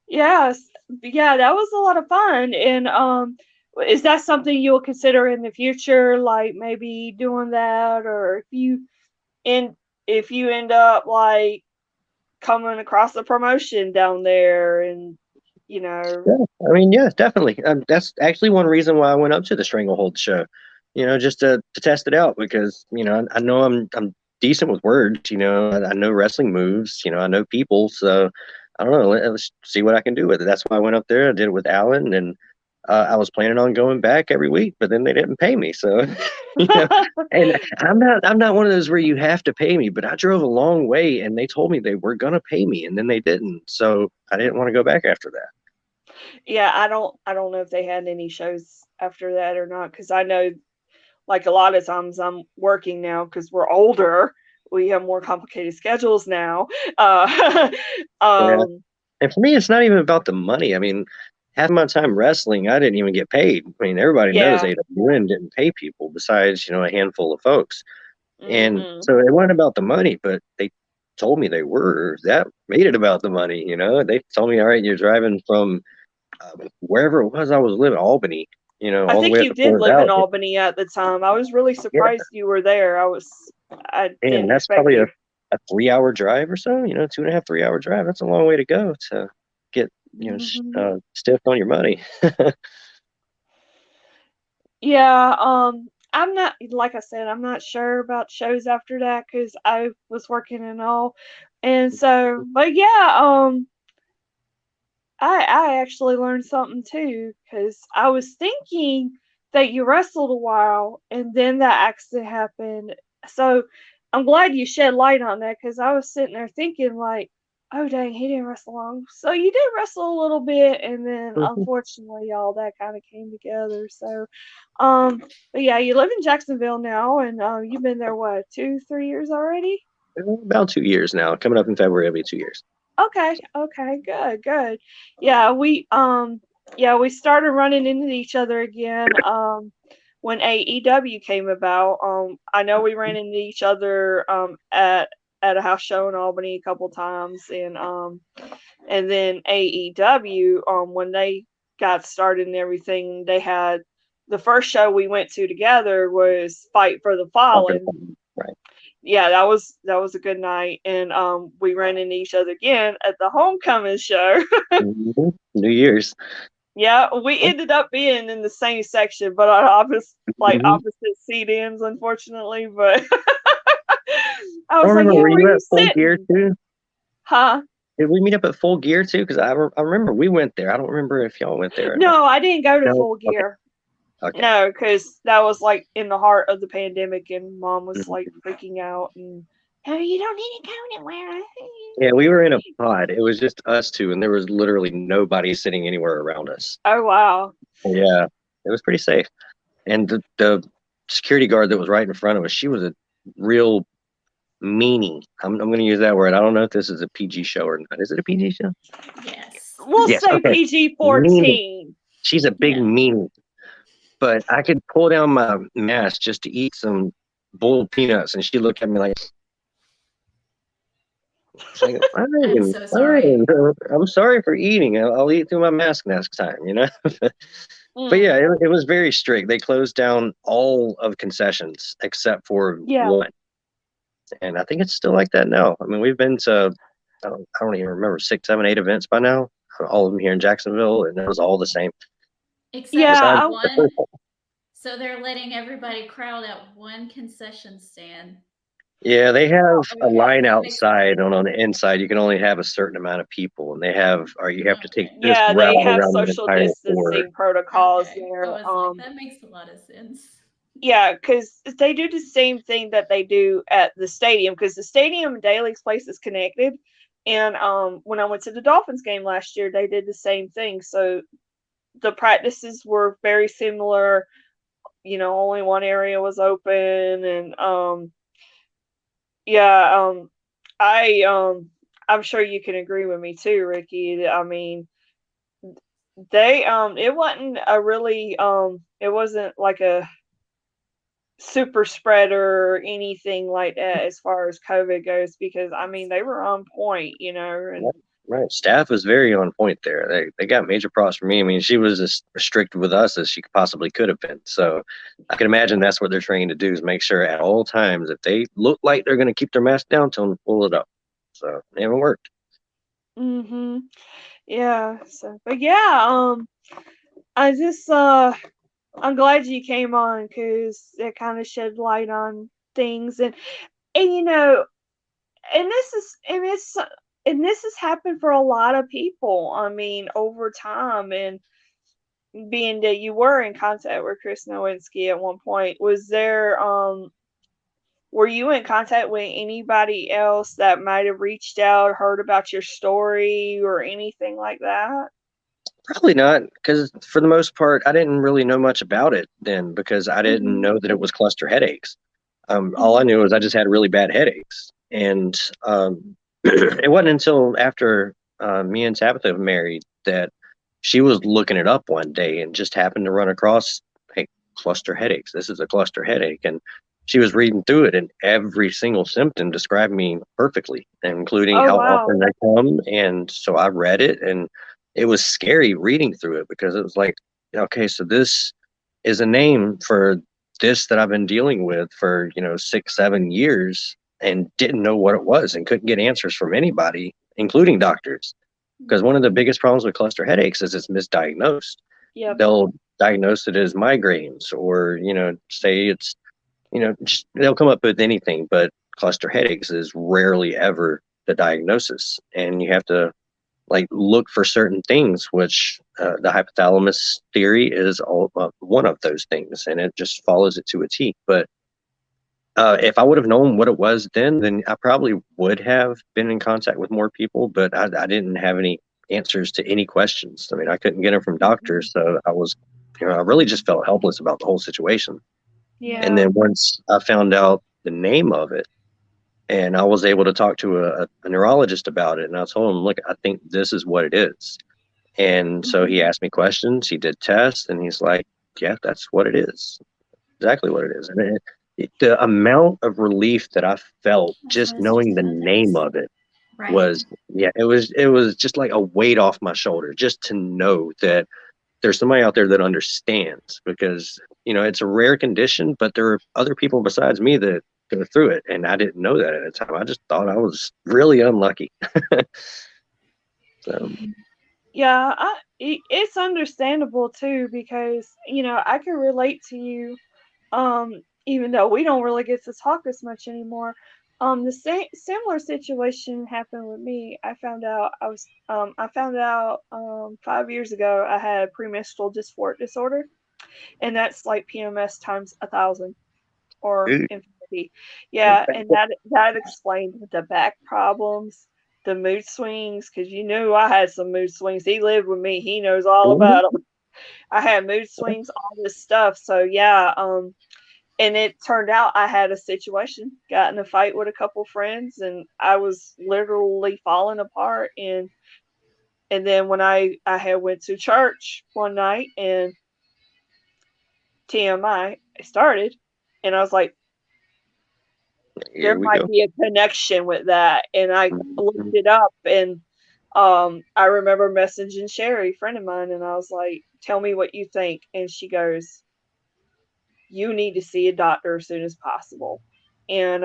S1: Yes, yeah, that was a lot of fun. And is that something you'll consider in the future, like maybe doing that, or end if you end up like coming across a promotion down there, and you know,
S3: yeah, I mean, yeah, definitely. That's actually one reason why I went up to the Stranglehold show, just to test it out because, I know I'm decent with words, I know wrestling moves, I know people. So I don't know. Let's see what I can do with it. That's why I went up there. I did it with Alan, and I was planning on going back every week, but then they didn't pay me. So, you know, and I'm not one of those where you have to pay me, but I drove a long way and they told me they were going to pay me and then they didn't. So I didn't want to go back after that.
S1: yeah, I don't know if they had any shows after that or not, because I know like a lot of times I'm working now because we're older. We have more complicated schedules now.
S3: Yeah.
S1: um,
S3: And for me, it's not even about the money. I mean, half my time wrestling, I didn't even get paid. I mean, everybody knows
S1: yeah.
S3: AWN didn't pay people besides, a handful of folks. And
S1: Hmm.
S3: so it wasn't about the money, but they told me they were. That made it about the money. They told me, all right, you're driving from wherever it was I was living, Albany,
S1: I
S3: all the
S1: think
S3: way up
S1: you
S3: to
S1: did
S3: Fort
S1: live in
S3: Valley.
S1: Albany at the time. I was really
S3: Yeah,
S1: surprised you were there. I
S3: and
S1: didn't
S3: that's
S1: expect
S3: probably
S1: you.
S3: a 3 hour drive or so, 2.5, 3 hour drive. That's a long way to go to get,
S1: Hmm.
S3: stiffed on your money.
S1: Yeah, I'm not, like I said, I'm not sure about shows after that because I was working and all. And so, but yeah, I actually learned something too because I was thinking that you wrestled a while and then that accident happened. So I'm glad you shed light on that because I was sitting there thinking like, oh dang, he didn't wrestle long. So you did wrestle a little bit, and then
S3: Mhm.
S1: unfortunately all that kind of came together. So, but yeah, you live in Jacksonville now, and you've been there what 2, 3 years already?
S3: About 2 years now. Coming up in February, it'll be 2 years.
S1: Okay, okay, good, good. Yeah, we started running into each other again when AEW came about. I know we ran into each other at a house show in Albany a couple times, and then AEW when they got started and everything, they had the first show we went to together was Fight for the
S3: Conquer the
S1: Fallen.
S3: Fallen. Right.
S1: Yeah, that was a good night, and we ran into each other again at the homecoming show.
S3: New Year's.
S1: Yeah, we ended up being in the same section, but on
S3: Mhm.
S1: opposite seat ends, unfortunately. But I
S3: I
S1: was
S3: don't
S1: like,
S3: remember.
S1: "Yeah,
S3: Were
S1: where
S3: you
S1: you
S3: at Full Gear
S1: sitting?"
S3: too?
S1: Huh?
S3: Did we meet up at Full Gear too? Because I remember we went there. I don't remember if y'all went there or not.
S1: No, I didn't go to
S3: No.
S1: Full
S3: Okay.
S1: Gear.
S3: Okay.
S1: No, because that was like in the heart of the pandemic, and Mom was like
S3: Mhm.
S1: freaking out, and oh, you don't need to go anywhere.
S3: Yeah, we were in a pod. It was just us two, and there was literally nobody sitting anywhere around us.
S1: Oh wow.
S3: Yeah, it was pretty safe. And the security guard that was right in front of us, she was a real meanie. I'm going to use that word. I don't know if this is a PG show or not. Is it a PG show?
S2: Yes.
S1: we'll
S3: Yes,
S1: say
S3: okay. Mean.
S1: PG-14.
S3: She's a big
S2: Yeah.
S3: meanie, but I could pull down my mask just to eat some boiled peanuts, and she'd look at me like, it's like,
S2: I'm
S3: fine,
S2: so sorry.
S3: fine. I'm sorry for eating. I'll eat through my mask next time, you know? But
S1: Mm,
S3: yeah, it was very strict. They closed down all of concessions except for
S1: yeah.
S3: one. And I think it's still like that now. I mean, we've been to, I don't even remember, 6, 7, 8 events by now, all of them here in Jacksonville, and it was all the same.
S2: Except for
S3: Besides,
S1: Yeah.
S2: one. So they're letting everybody crowd at one concession stand.
S3: yeah, they have a
S2: Okay,
S3: line
S2: that makes more
S3: outside,
S2: sense.
S3: and on the inside, you can only have a certain amount of people, and they have, or you have to take
S2: Okay.
S3: this
S1: Yeah, they
S3: route
S1: have
S3: around the
S1: social
S3: entire floor.
S1: distancing protocols
S2: Okay. I
S1: there.
S2: was like, that makes a lot of sense.
S1: Yeah, because they do the same thing that they do at the stadium. Because the stadium and Daly's Place is connected, and when I went to the Dolphins game last year, they did the same thing. So the practices were very similar. Only one area was open, and yeah, I I'm sure you can agree with me too, Ricky. I mean, they it wasn't a really it wasn't like a super spreader or anything like that as far as COVID goes, because I mean they were on point, and
S3: Right, right. Staff was very on point there. They got major props for me. I mean, she was as strict with us as she possibly could have been. So I can imagine that's what they're trained to do is make sure at all times if they look like they're going to keep their mask down, tell them to pull it up. So it haven't worked.
S1: mhm, yeah. So, but yeah, I just I'm glad you came on because it kind of shed light on things, and and this has happened for a lot of people. I mean, over time, and being that you were in contact with Chris Nowinski at one point, were you in contact with anybody else that might have reached out, heard about your story, or anything like that?
S3: Probably not, because for the most part, I didn't really know much about it then because I didn't
S1: Mhm.
S3: know that it was cluster headaches. All I
S1: Mhm.
S3: knew was I just had really bad headaches, and it wasn't until after me and Tabitha married that she was looking it up one day and just happened to run across, hey, cluster headaches. This is a cluster headache, and she was reading through it, and every single symptom described me perfectly, including
S1: Oh
S3: how
S1: wow.
S3: often they come. And so I read it, and it was scary reading through it because it was like, okay, so this is a name for this that I've been dealing with for 6, 7 years and didn't know what it was and couldn't get answers from anybody, including doctors. Because one of the biggest problems with cluster headaches is it's misdiagnosed.
S1: Yep.
S3: They'll diagnose it as migraines or, say it's, just, they'll come up with anything, but cluster headaches is rarely ever the diagnosis. And you have to like look for certain things, which the hypothalamus theory is one of those things, and it just follows it to a T. But if I would have known what it was then I probably would have been in contact with more people. But I didn't have any answers to any questions. I mean, I couldn't get them from
S2: Mhm.
S3: doctors, so I was, I really just felt helpless about the whole situation.
S2: Yeah.
S3: And
S1: Yeah.
S3: then once I found out the name of it, and I was able to talk to a neurologist about it, and I told him, look, I think this is what it is. And so he
S1: Mhm.
S3: asked me questions, he did tests, and he's like, yeah, that's what it is. Exactly what it is. And the amount of relief that I felt
S2: That's what
S3: just
S2: I was
S3: knowing
S2: just
S3: the
S2: gonna
S3: name
S2: ask.
S3: of it
S2: Right.
S3: was, yeah, it was just like a weight off my shoulder just to know that there's somebody out there that understands because, it's a rare condition, but there are other people besides me that go through it. And I didn't know that at the time. I just thought I was really unlucky. So,
S1: Yeah, it's understandable too because I can relate to you. Even though we don't really get to talk as much anymore. The same similar situation happened with me. I found out 5 years ago I had premenstrual dysphoric disorder, and that's like PMS times 1,000 or
S3: ooh,
S1: infinity. Yeah, and that explained the back problems, the mood swings, because you knew I had some mood swings. He lived with me. He knows all
S3: mhm.
S1: about them. I had mood swings, all this stuff. So yeah, and it turned out I had a situation, got in a fight with a couple friends, and I was literally falling apart. And And then when I had went to church one night and TMI started, and I was like, there
S3: Here we
S1: might
S3: go.
S1: be a connection with that, and I looked it up, and I remember messaging Sherry, a friend of mine, and I was like, tell me what you think, and she goes, you need to see a doctor as soon as possible. And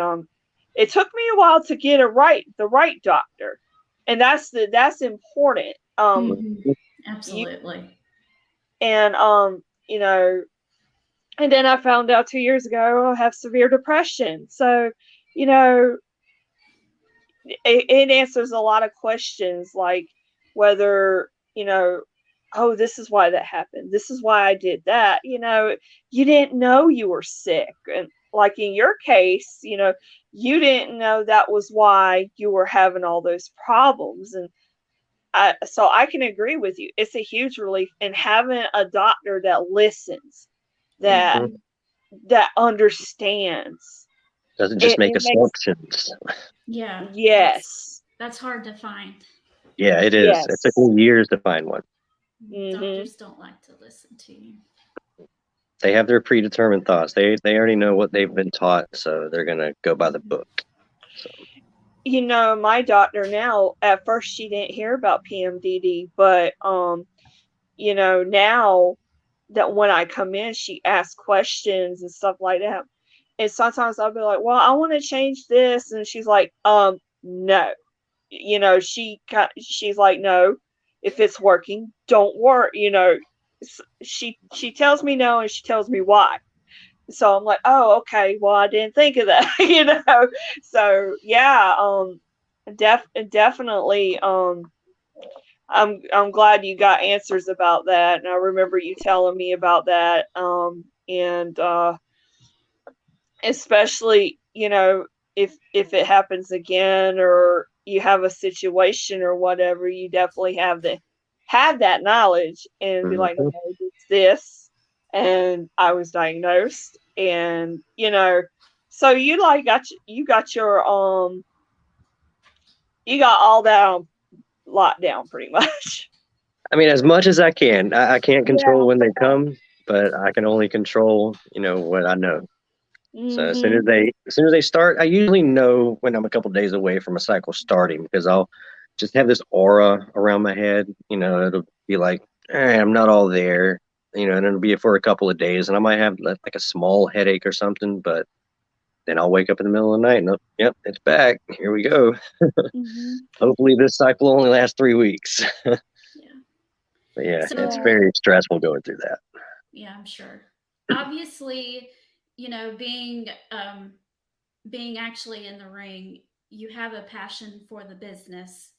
S1: it took me a while to get the right doctor, and that's important.
S2: Mm-hmm.
S1: You
S2: Absolutely.
S1: and you know, and then I found out 2 years ago I have severe depression. So, you know, it answers a lot of questions like whether, oh, this is why that happened. This is why I did that. You didn't know you were sick. And like in your case, you didn't know that was why you were having all those problems. And so I can agree with you. It's a huge relief. And having a doctor that listens, that
S2: Mm-hmm.
S3: Mhm.
S1: that understands,
S3: Doesn't just
S1: it
S3: make
S1: makes,
S3: assumptions.
S2: Yeah,
S1: yes,
S2: that's hard to find.
S3: Yeah, it is. It took
S1: yes.
S3: me years to find one.
S1: Hmm.
S2: Doctors don't like to listen to you.
S3: They have their predetermined thoughts. They already know what they've been taught, so they're gonna go by the
S2: Mm-hmm.
S3: book. So
S1: My doctor now, at first she didn't hear about PMDD, but now that when I come in, she asks questions and stuff like that. And sometimes I'll be like, well, I want to change this. And she's like, no. She's like, no, if it's working, don't work. She tells me no and she tells me why. So I'm like, oh, okay, well, I didn't think of that. So yeah, definitely, I'm glad you got answers about that, and I remember you telling me about that. And especially, if it happens again, or you have a situation or whatever, you definitely have that knowledge and be like,
S3: mhm.
S1: okay, it's this, and I was diagnosed, and so you got your you got all that on lockdown pretty much.
S3: I mean, as much as I can. I can't
S1: Yeah.
S3: control when they come, but I can only control, what I know. So
S1: Mhm.
S3: as soon as they start, I usually know when I'm a couple days away from a cycle starting because I'll just have this aura around my head. It'll be like, I'm not all there. And it'll be for a couple of days, and I might have like a small headache or something, but then I'll wake up in the middle of the night and yep, it's back. Here we go.
S1: Mhm.
S3: Hopefully, this cycle only lasts 3 weeks.
S2: Yeah.
S3: But yeah, it's
S2: So,
S1: Yeah.
S3: very stressful going through that.
S2: yeah, I'm sure. Obviously, being being actually in the ring, you have a passion for the business,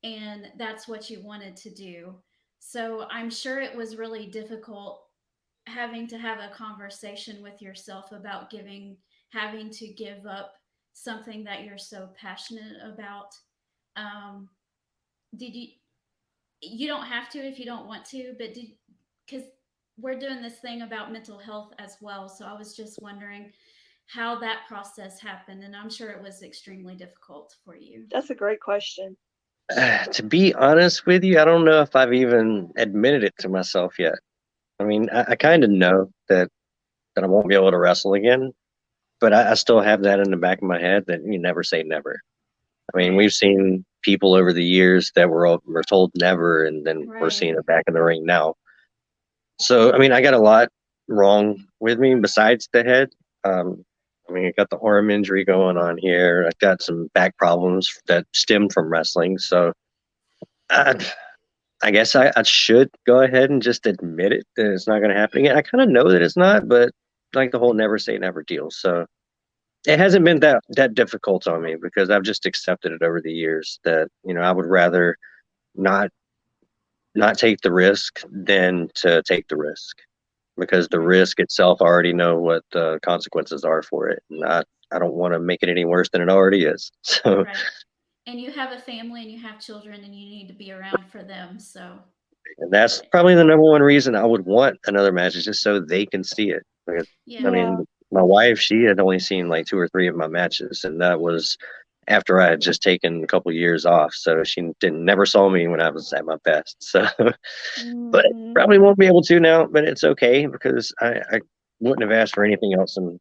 S2: and that's what you wanted to do. So I'm sure it was really difficult having to have a conversation with yourself about having to give up something that you're so passionate about. Um, did you don't have to if you don't want to, but because we're doing this thing about mental health as well. So I was just wondering how that process happened. And I'm sure it was extremely difficult for you.
S1: That's a great question.
S3: To be honest with you, I don't know if I've even admitted it to myself yet. I mean, I kind of know that I won't be able to wrestle again, but I still have that in the back of my head that you never say never. I mean,
S2: Right.
S3: we've seen people over the years that were told never, and then we're
S2: Right.
S3: seeing it back in the ring now. So, I mean, I got a lot wrong with me besides the head. Um, I mean, I got the arm injury going on here. I got some back problems that stem from wrestling. So, I, I guess I should go ahead and just admit it that it's not going to happen again. I kind of know that it's not, but like the whole never say never deal. So it hasn't been that difficult on me because I've just accepted it over the years that I would rather not not take the risk than to take the risk because the
S2: Right.
S3: risk itself I already know what the consequences are for it, and I don't want to make it any worse than it already is. So
S2: Right. And you have a family and you have children and you need to be around for them. So,
S3: and that's probably the number one reason I would want another match is just so they can see it. Because I
S2: yeah.
S1: Yeah.
S3: mean, my wife, she had only seen like two or three of my matches, and that was after I had just taken a couple of years off. So she didn't never saw me when I was at my best. So, but
S1: Mhm.
S3: probably won't be able to now. But it's okay because I wouldn't have asked for anything else in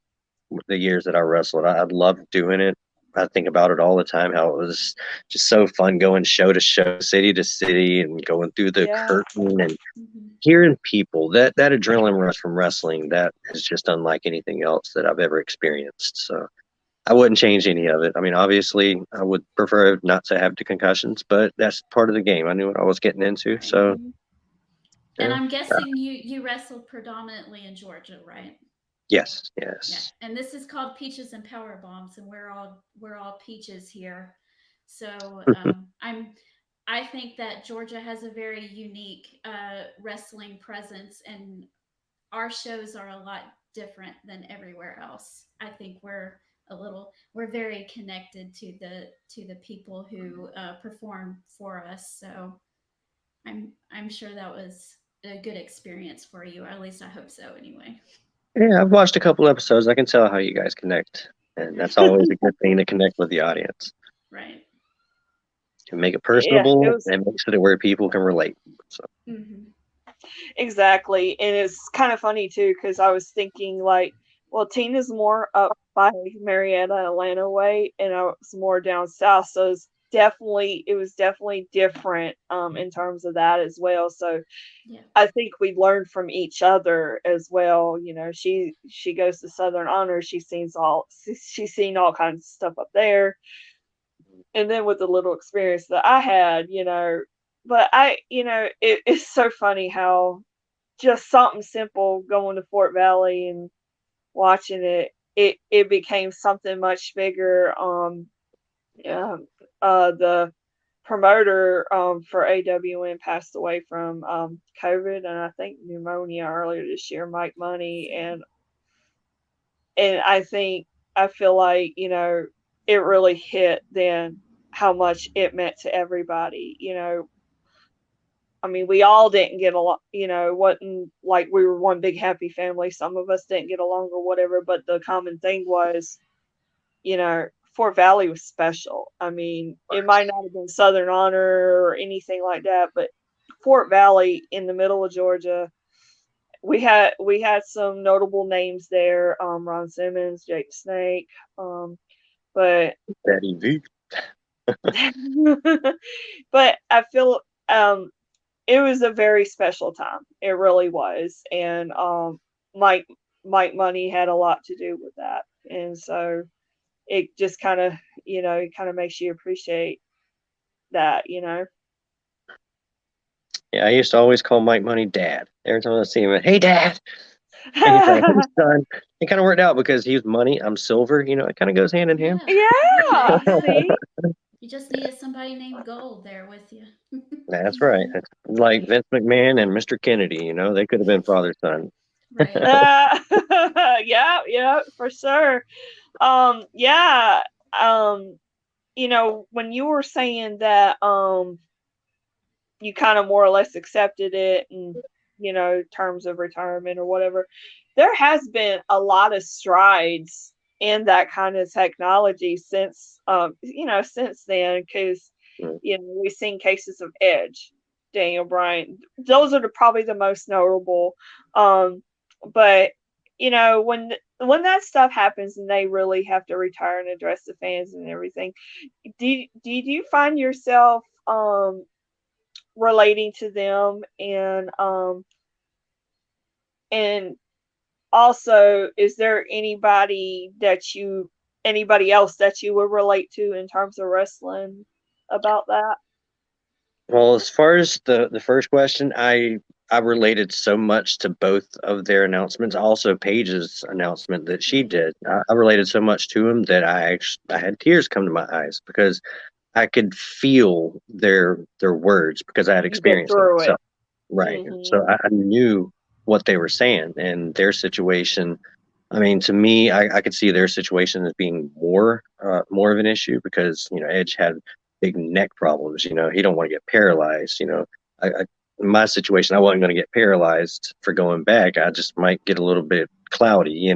S3: the years that I wrestled. I loved doing it. I think about it all the time. How it was just so fun going show to show, city to city, and going through the
S1: Yeah.
S3: curtain and
S2: Mhm.
S3: hearing people. That adrenaline rush from wrestling, that is just unlike anything else that I've ever experienced. So I wouldn't change any of it. I mean, obviously, I would prefer not to have the concussions, but that's part of the game. I knew what I was getting into.
S2: Right.
S3: So,
S1: Mhm.
S2: And
S3: yeah.
S2: I'm guessing you wrestled predominantly in Georgia, right?
S3: Yes,
S2: Yeah.
S3: yes.
S2: And this is called Peaches and Power Bombs, and we're all peaches here. So I think that Georgia has a very unique wrestling presence, and our shows are a lot different than everywhere else. I think we're very connected to the people who perform for us. So I'm sure that was a good experience for you. At least I hope so. Anyway,
S3: Yeah, I've watched a couple episodes. I can tell how you guys connect, and that's always a good thing to connect with the audience.
S2: right.
S3: To make it
S1: Yeah, it
S3: personable
S1: was
S3: and makes it where people can relate. So,
S2: Mm-hmm.
S1: exactly, and it's kind of funny too because I was thinking like, well, Tina's more up by Marietta, Atlanta way, and I was more down south, so it was definitely different in terms of that as well. So
S2: Yeah.
S1: I think we learned from each other as well. You know, she goes to Southern Honor, she's seen all kinds of stuff up there, and then with the little experience that I had, but it's so funny how just something simple going to Fort Valley and watching it became something much bigger. Um, the promoter for AWN passed away from COVID and I think pneumonia earlier this year, Mike Money,
S2: Sad.
S1: and I feel like it really hit then how much it meant to everybody. I mean, we all didn't get along, wasn't like we were one big happy family. Some of us didn't get along or whatever, but the common thing was, Fort Valley was special. I mean, it might not have been Southern Honor or anything like that, but Fort Valley in the middle of Georgia, we had some notable names there, Ron Simmons, Jake the Snake, but
S3: Betty V.
S1: but I feel it was a very special time. It really was, and Mike Mike Money had a lot to do with that, and so it just kind of makes you appreciate that.
S3: Yeah, I used to always call Mike Money Dad. Every time I see him, hey, Dad. And he's like, hey, son. It kind of worked out because he's money, I'm silver. It kind of goes hand in hand.
S2: Yeah.
S1: Yeah,
S2: Right.
S1: see?
S2: You just needed somebody named Gold there with you.
S3: That's right. It's like Vince McMahon and Mr. Kennedy, they could have been father son.
S2: Right.
S1: Uh, yeah, yeah, for sure. Yeah. Um, when you were saying that, you kind of more or less accepted it and terms of retirement or whatever, there has been a lot of strides in that kind of technology since then, because
S3: Mm.
S1: we've seen cases of Edge, Daniel Bryan. Those are probably the most notable. But when that stuff happens and they really have to retire and address the fans and everything, did you find yourself relating to them, and also, is there anybody else that you would relate to in terms of wrestling about that?
S3: Well, as far as the first question, I related so much to both of their announcements. Also, Paige's announcement that she
S2: Right.
S3: did, I related so much to him that I had tears come to my eyes because I could feel their words because I had
S1: You've been
S3: experienced them
S1: through it.
S3: myself. Right.
S1: Mhm.
S3: So I knew what they were saying and their situation. I mean, to me, I could see their situation as being more of an issue because Edge had big neck problems. He don't want to get paralyzed. In my situation, I wasn't going to get paralyzed for going back. I just might get a little bit cloudy.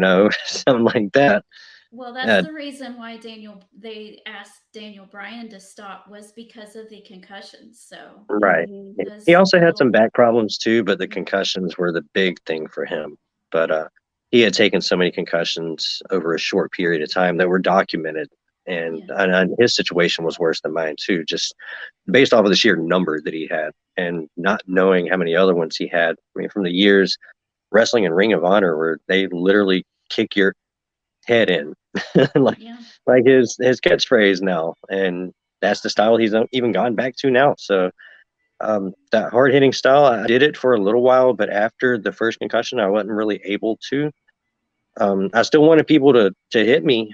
S3: Something like that.
S2: Well, that's
S3: Uh,
S2: the reason why they asked Daniel Bryan to stop was because of the concussions. So
S3: right.
S1: Hmm.
S3: He
S2: those
S3: also had some
S2: little,
S3: back problems too, but the
S2: yeah,
S3: concussions were the big thing for him. But he had taken so many concussions over a short period of time that were documented,
S2: yeah,
S3: and his situation was worse than mine too, just based off of the sheer number that he had, and not knowing how many other ones he had. I mean, from the years wrestling in Ring of Honor, where they literally kick your head in, like
S2: yeah.
S3: his catchphrase now, and that's the style he's even gone back to now. So that hard hitting style, I did it for a little while, but after the first concussion, I wasn't really able to. I still wanted people to hit me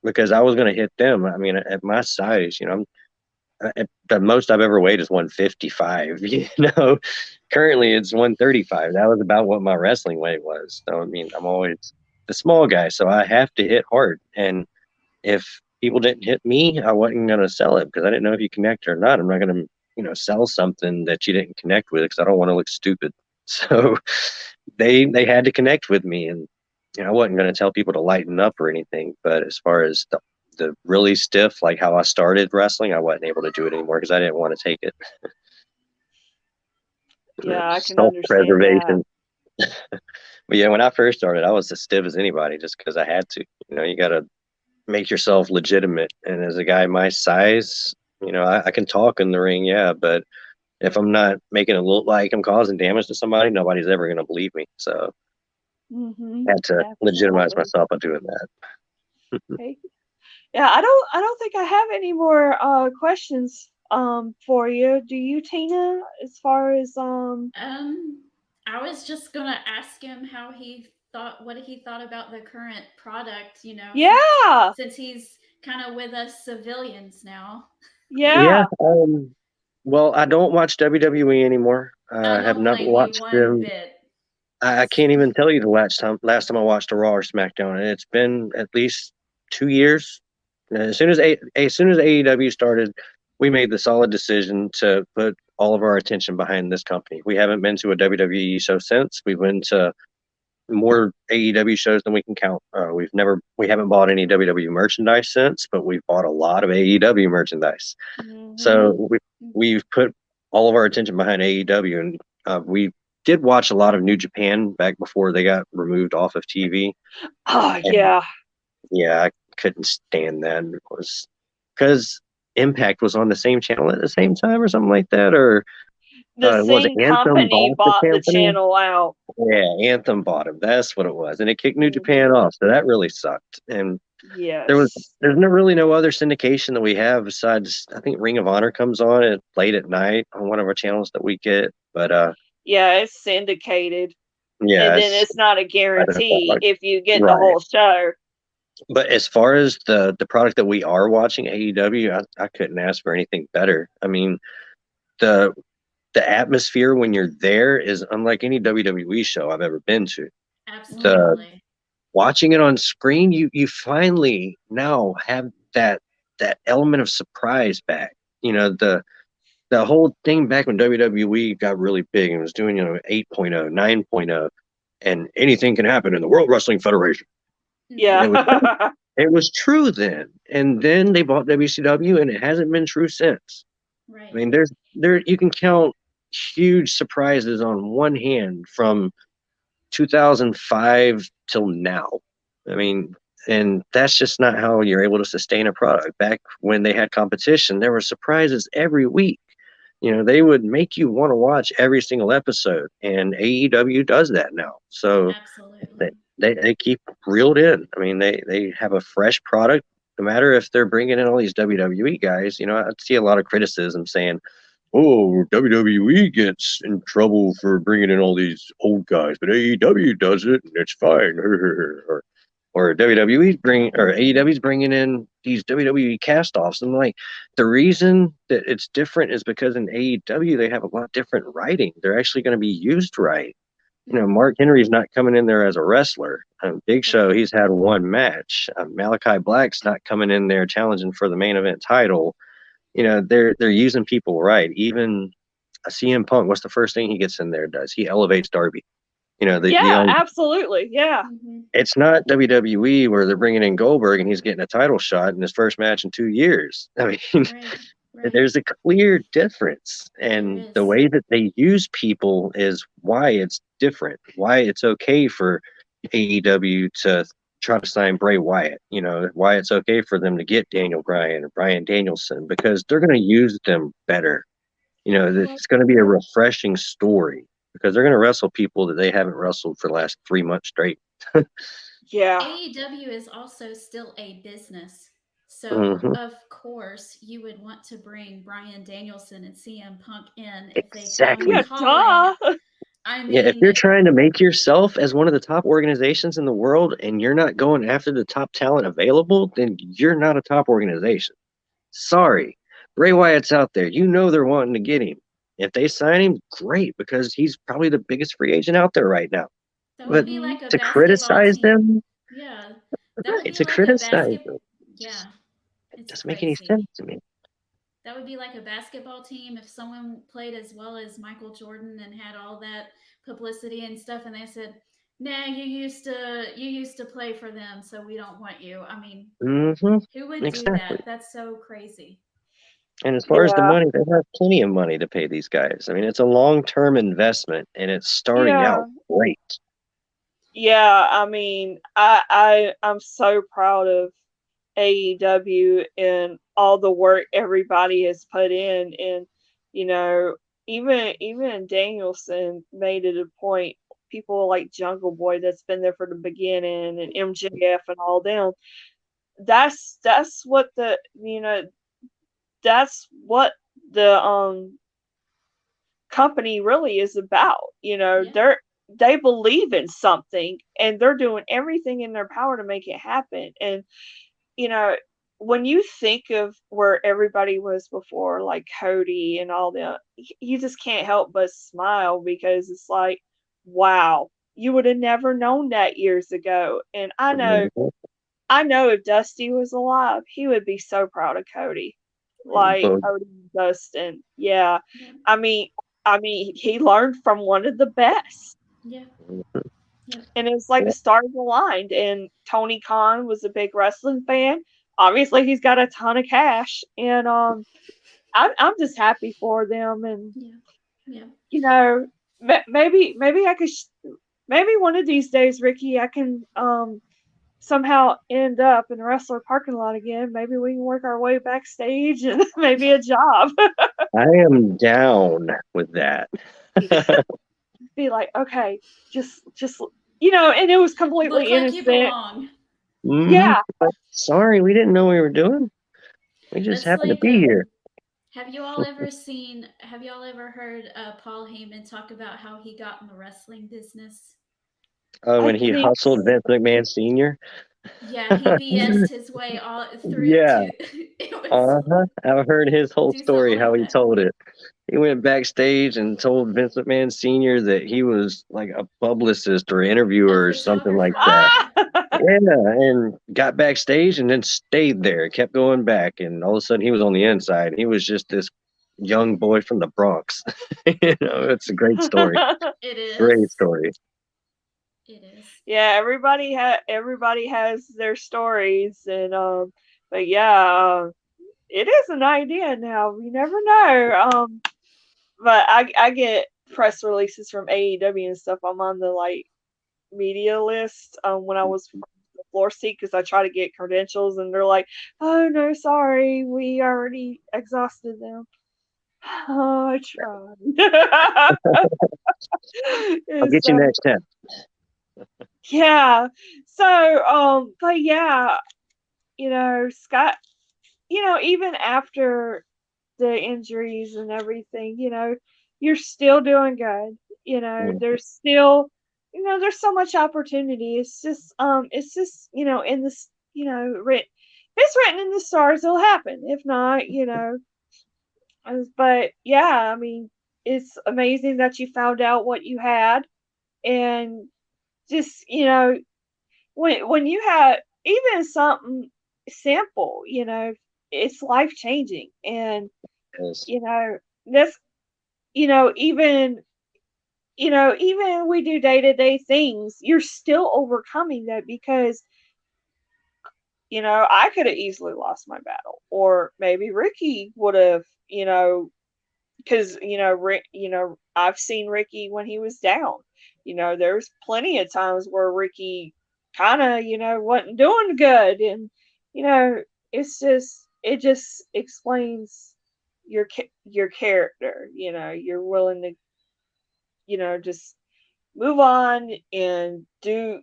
S3: because I was going to hit them. I mean, at my size, at the most I've ever weighed is 155. Currently it's 135. That was about what my wrestling weight was. So I mean, I'm always the small guy, so I have to hit hard. And if people didn't hit me, I wasn't going to sell it because I didn't know if you connect or not. I'm not going to, sell something that you didn't connect with because I don't want to look stupid. So they had to connect with me, and I wasn't going to tell people to lighten up or anything. But as far as the really stiff, like how I started wrestling, I wasn't able to do it anymore because I didn't want to take it.
S1: Yeah, I can
S3: Self
S1: understand that.
S3: preservation. But yeah, when I first started, I was as stiff as anybody just because I had to. You got to make yourself legitimate. And as a guy my size, I can talk in the ring, yeah, but if I'm not making it look like I'm causing damage to somebody, nobody's ever going to believe me. So
S1: Hmm.
S3: I had to legitimize
S1: Absolutely.
S3: myself by doing that.
S1: Okay. Yeah, I don't think I have any more questions for you. Do you, Tina? As far as
S2: Um, I was just gonna ask him how he thought, what he thought about the current product. You know,
S1: yeah,
S2: since he's kind of with us civilians now.
S3: Yeah.
S1: yeah.
S3: Well, I don't watch WWE anymore.
S2: I
S3: I have
S2: don't
S3: not
S2: blame you
S3: watched
S2: one
S3: them.
S2: bit.
S3: I
S2: It's
S3: can't even tell you the last time I watched a Raw or SmackDown, and it's been at least 2 years. As soon as AEW started, we made the solid decision to put all of our attention behind this company. We haven't been to a WWE show since. We've been to more AEW shows than we can count. We haven't bought any WWE merchandise since, but we've bought a lot of AEW merchandise.
S1: Hmm.
S3: So we've put all of our attention behind AEW, and we did watch a lot of New Japan back before they got removed off of TV.
S1: Oh
S3: And
S1: yeah.
S3: yeah, I couldn't stand that. It was because Impact was on the same channel at the same time or something like that, or
S1: The
S3: was it
S1: same
S3: Anthem
S1: company
S3: bought the
S1: bought the
S3: company?
S1: channel out.
S3: Yeah, Anthem bought him. That's what it was, and it kicked New Japan
S1: Hmm.
S3: off. So that really sucked. And there was
S1: Yes.
S3: there's no really no other syndication that we have besides I think Ring of Honor comes on at late at night on one of our channels that we get. But
S1: Yeah, it's syndicated. And
S3: yeah,
S1: then
S3: it's
S1: it's not a
S3: I don't know,
S1: guarantee
S3: like,
S1: if you get the
S3: right.
S1: whole show.
S3: But as far as the product that we are watching AEW, I couldn't ask for anything better. I mean, the the atmosphere when you're there is unlike any WWE show I've ever been to. The
S1: Hmm.
S2: absolutely.
S3: Watching it on screen, you finally now have that element of surprise back. The whole thing back when WWE got really big and was doing 8.0, 9.0, and anything can happen in the World Wrestling Federation. And
S1: Yeah.
S2: Hmm.
S3: it was true then. And then they bought WCW, and it hasn't been true since. I
S2: Right.
S3: mean, there you can count huge surprises on one hand from 2005 till now. I mean, and that's just not how you're able to sustain a product. Back when they had competition, there were surprises every week. They would make you want to watch every single episode, and AEW does that now. So they,
S2: Absolutely.
S3: they keep reeled in. I mean, they have a fresh product. No matter if they're bringing in all these WWE guys, I see a lot of criticism saying, "Oh, WWE gets in trouble for bringing in all these old guys, but AEW does it, and it's fine." or AEW's bringing in these WWE cast-offs. And like the reason that it's different is because in AEW they have a lot different writing. They're actually going to be used right.
S2: Hmm.
S3: Mark Henry's not coming in there as a wrestler. Big Show,
S2: Right.
S3: he's had one match. Malachi Black's not coming in there challenging for the main event title. They're using people right. Even a CM Punk, what's the first thing he gets in there? Does he elevates Darby? The
S1: Yeah,
S3: young.
S1: absolutely. Yeah.
S2: Mm-hmm.
S3: It's not WWE where they're bringing in Goldberg and he's getting a title shot in his first match in 2 years. I mean,
S2: Right. Right.
S3: there's a clear difference,
S2: There
S3: and the
S2: is.
S3: way that they use people is why it's different. Why it's okay for AEW to try to sign Bray Wyatt. Why it's okay for them to get Daniel Bryan or Bryan Danielson because they're going to use them better.
S2: Well,
S3: It's going to be a refreshing story because they're going to wrestle people that they haven't wrestled for the last 3 months straight.
S1: Yeah.
S2: AEW is also still a business. So,
S3: Hmm.
S2: of course, you would want to bring Brian Danielson and CM Punk in if they found a
S1: Yeah,
S3: Exactly.
S2: calling.
S1: duh.
S2: I
S3: Yeah, if
S2: mean,
S3: you're trying to make yourself as one of the top organizations in the world and you're not going after the top talent available, then you're not a top organization. Sorry. Bray Wyatt's out there. They're wanting to get him. If they sign him, great, because he's probably the biggest free agent out there right now.
S2: that would
S3: But
S2: be
S1: Mhm.
S2: like a
S3: to
S2: basketball
S3: criticize
S2: team.
S3: them,
S2: Yeah. That would
S3: right,
S2: be
S3: to
S2: like a
S3: criticize
S2: basket.
S3: them,
S2: Yeah.
S3: just it
S2: It's
S3: doesn't make any sense
S2: crazy.
S3: to me.
S2: That would be like a basketball team if someone played as well as Michael Jordan and had all that publicity and stuff, and they said, "Nah, you used to play for them, so we don't want you." I mean,
S3: Hmm.
S2: who would do
S3: Exactly.
S2: that? That's so crazy.
S3: And as far as the
S1: Yeah.
S3: money, they have plenty of money to pay these guys. I mean, it's a long-term investment, and it's starting
S1: Yeah.
S3: out great.
S1: Yeah. I mean, I'm so proud of AEW and all the work everybody has put in, and you know, even Danielson made it a point. People like Jungle Boy that's been there for the beginning, and MJF and all them. That's what that's what the company really is about.
S2: Yeah,
S1: They believe in something and they're doing everything in their power to make it happen. And you know, when you think of where everybody was before, like Cody and all that, you just can't help but smile because it's like, wow, you would have never known that years ago. And
S3: Mhm.
S1: I know if Dusty was alive, he would be so proud of Cody. Like
S3: But
S1: Cody and Dustin. Yeah.
S2: yeah,
S1: I mean he learned from one of the best.
S2: yeah, yeah,
S1: And it was like the stars aligned. And Tony Khan was a big wrestling fan. Obviously he's got a ton of cash. And I'm just happy for them. And
S2: yeah, yeah.
S1: you know, maybe I could maybe one of these days, Ricky, I can somehow end up in a wrestler parking lot again. Maybe we can work our way backstage and maybe a job.
S3: I am down with that.
S1: Be like, okay, just and it was
S2: Look
S1: completely
S2: like you
S1: innocent.
S2: belong.
S3: Hmm.
S1: Yeah,
S3: Sorry, we didn't know what we were doing. We just
S2: That's
S3: happened to
S2: like
S3: be here.
S2: have y'all ever heard Paul Heyman talk about how he got in the wrestling business?
S1: I
S3: When he
S1: think
S3: hustled Vince McMahon Sr.
S2: Yeah, he BS'd his way all through it
S3: Yeah,
S2: to it was
S3: uh-huh. I've heard his whole
S2: do something
S3: story, how
S2: like
S3: he
S2: that.
S3: told it. He went backstage and told Vince McMahon Sr. that he was like a publicist or
S2: A
S3: interviewer or something like
S2: photographer,
S3: that.
S2: yeah.
S1: ah,
S3: Yeah, and got backstage and then stayed there, kept going back, and all of a sudden he was on the inside. He was just this young boy from the Bronx. It's a great story.
S2: It
S3: Great
S2: is.
S3: story.
S2: It is.
S1: yeah. Everybody has their stories, and but yeah, it is an idea now. You never know. But I get press releases from AEW and stuff. I'm on the like media list when I was from the floor seat because I try to get credentials and they're like, oh no, sorry, we already exhausted them. Oh, I tried.
S3: I'll
S1: And
S3: get you
S1: so
S3: next time.
S1: yeah, so but yeah, Scott, even after the injuries and everything, you're still doing good.
S3: Mm,
S1: There's still, there's so much opportunity. It's just, in this, written, if it's written in the stars, it'll happen. If not, but yeah, I mean, it's amazing that you found out what you had and just, when you have even something simple, it's life changing. And,
S3: yes.
S1: that's, even even we do day-to-day things, you're still overcoming that because I could have easily lost my battle, or maybe Ricky would have, because I've seen Ricky when he was down. There's plenty of times where Ricky kind of wasn't doing good, and you know it just explains your character. You're willing to just move on and do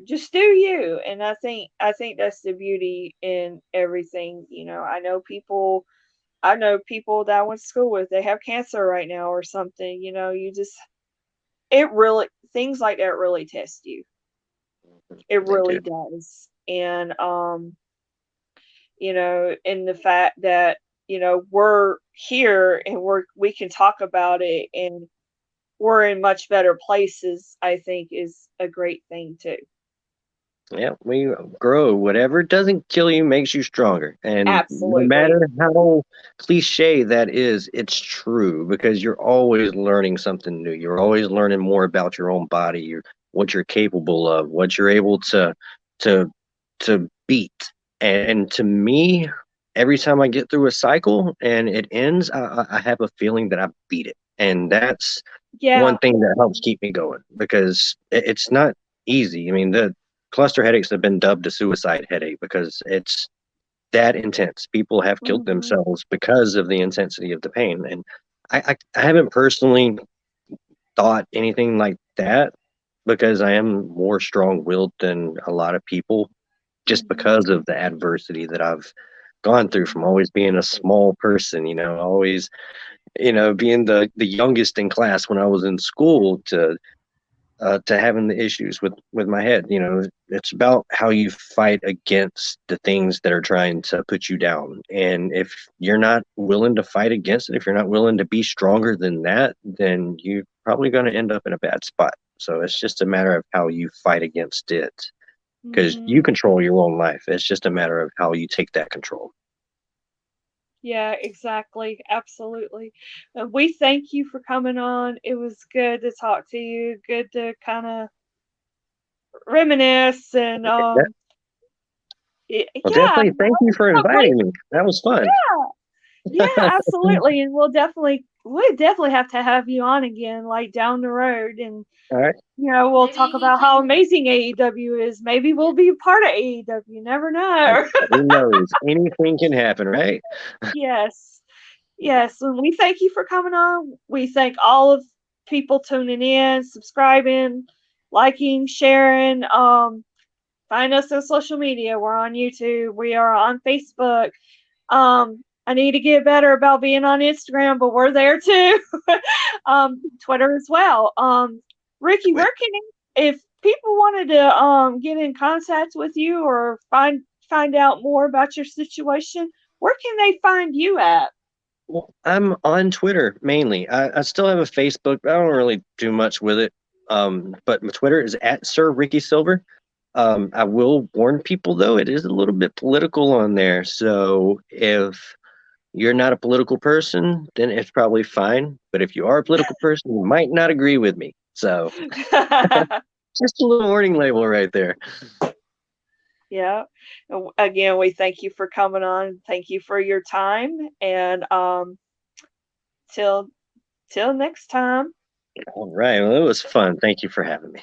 S1: just do you. And I think that's the beauty in everything. I know people that I went to school with, they have cancer right now or something. You just it really things like that really test you. It
S3: They
S1: really
S3: do.
S1: does. And and the fact that we're here and we can talk about it, and we're in much better places, I think is a great thing too.
S3: Yeah, we grow. Whatever doesn't kill you makes you stronger. And no
S1: Absolutely.
S3: matter how cliche that is, it's true because you're always learning something new. You're always learning more about your own body, what you're capable of, what you're able to to beat. And to me, every time I get through a cycle and it ends, I have a feeling that I beat it. And that's
S1: Yeah.
S3: one thing that helps keep me going because it's not easy. I mean, the cluster headaches have been dubbed a suicide headache because it's that intense. People have killed
S1: Mhm.
S3: themselves because of the intensity of the pain. And I haven't personally thought anything like that because I am more strong willed than a lot of people just
S1: Mhm.
S3: because of the adversity that I've gone through from always being a small person, always, being the youngest in class when I was in school to having the issues with my head. It's about how you fight against the things that are trying to put you down. And if you're not willing to fight against it, if you're not willing to be stronger than that, then you're probably going to end up in a bad spot. So it's just a matter of how you fight against it because you
S1: Mhm.
S3: control your own life. It's just a matter of how you take that control.
S1: Yeah, exactly. Absolutely. We thank you for coming on. It was good to talk to you. Good to kind of reminisce and
S3: That- well,
S1: yeah,
S3: definitely thank you for
S1: hopefully,
S3: inviting me. That was fun.
S1: yeah. Yeah, absolutely. And we'll definitely have to have you on again, like down the road, and
S3: All right.
S1: we'll
S2: Maybe
S1: talk
S2: he
S1: about how
S2: can.
S1: amazing AEW is. Maybe
S2: Yeah.
S1: we'll be a part of AEW. Never
S3: I,
S1: know.
S3: who knows? Anything can happen, right?
S1: Yes. Yes. And we thank you for coming on. We thank all of people tuning in, subscribing, liking, sharing. Find us on social media. We're on YouTube. We are on Facebook. I need to get better about being on Instagram, but we're there too. Twitter as well. Ricky, where can if people wanted to get in contact with you or find out more about your situation, where can they find you at?
S3: Well, I'm on Twitter mainly. I still have a Facebook, but I don't really do much with it. But my Twitter is at Sir Ricky Silver. I will warn people though, it is a little bit political on there. So if you're not a political person, then it's probably fine. But if you are a political person, you might not agree with me. So just a little warning label right there.
S1: Yeah. And again, we thank you for coming on. Thank you for your time. And till till next time.
S3: All right. Well, it was fun. Thank you for having me.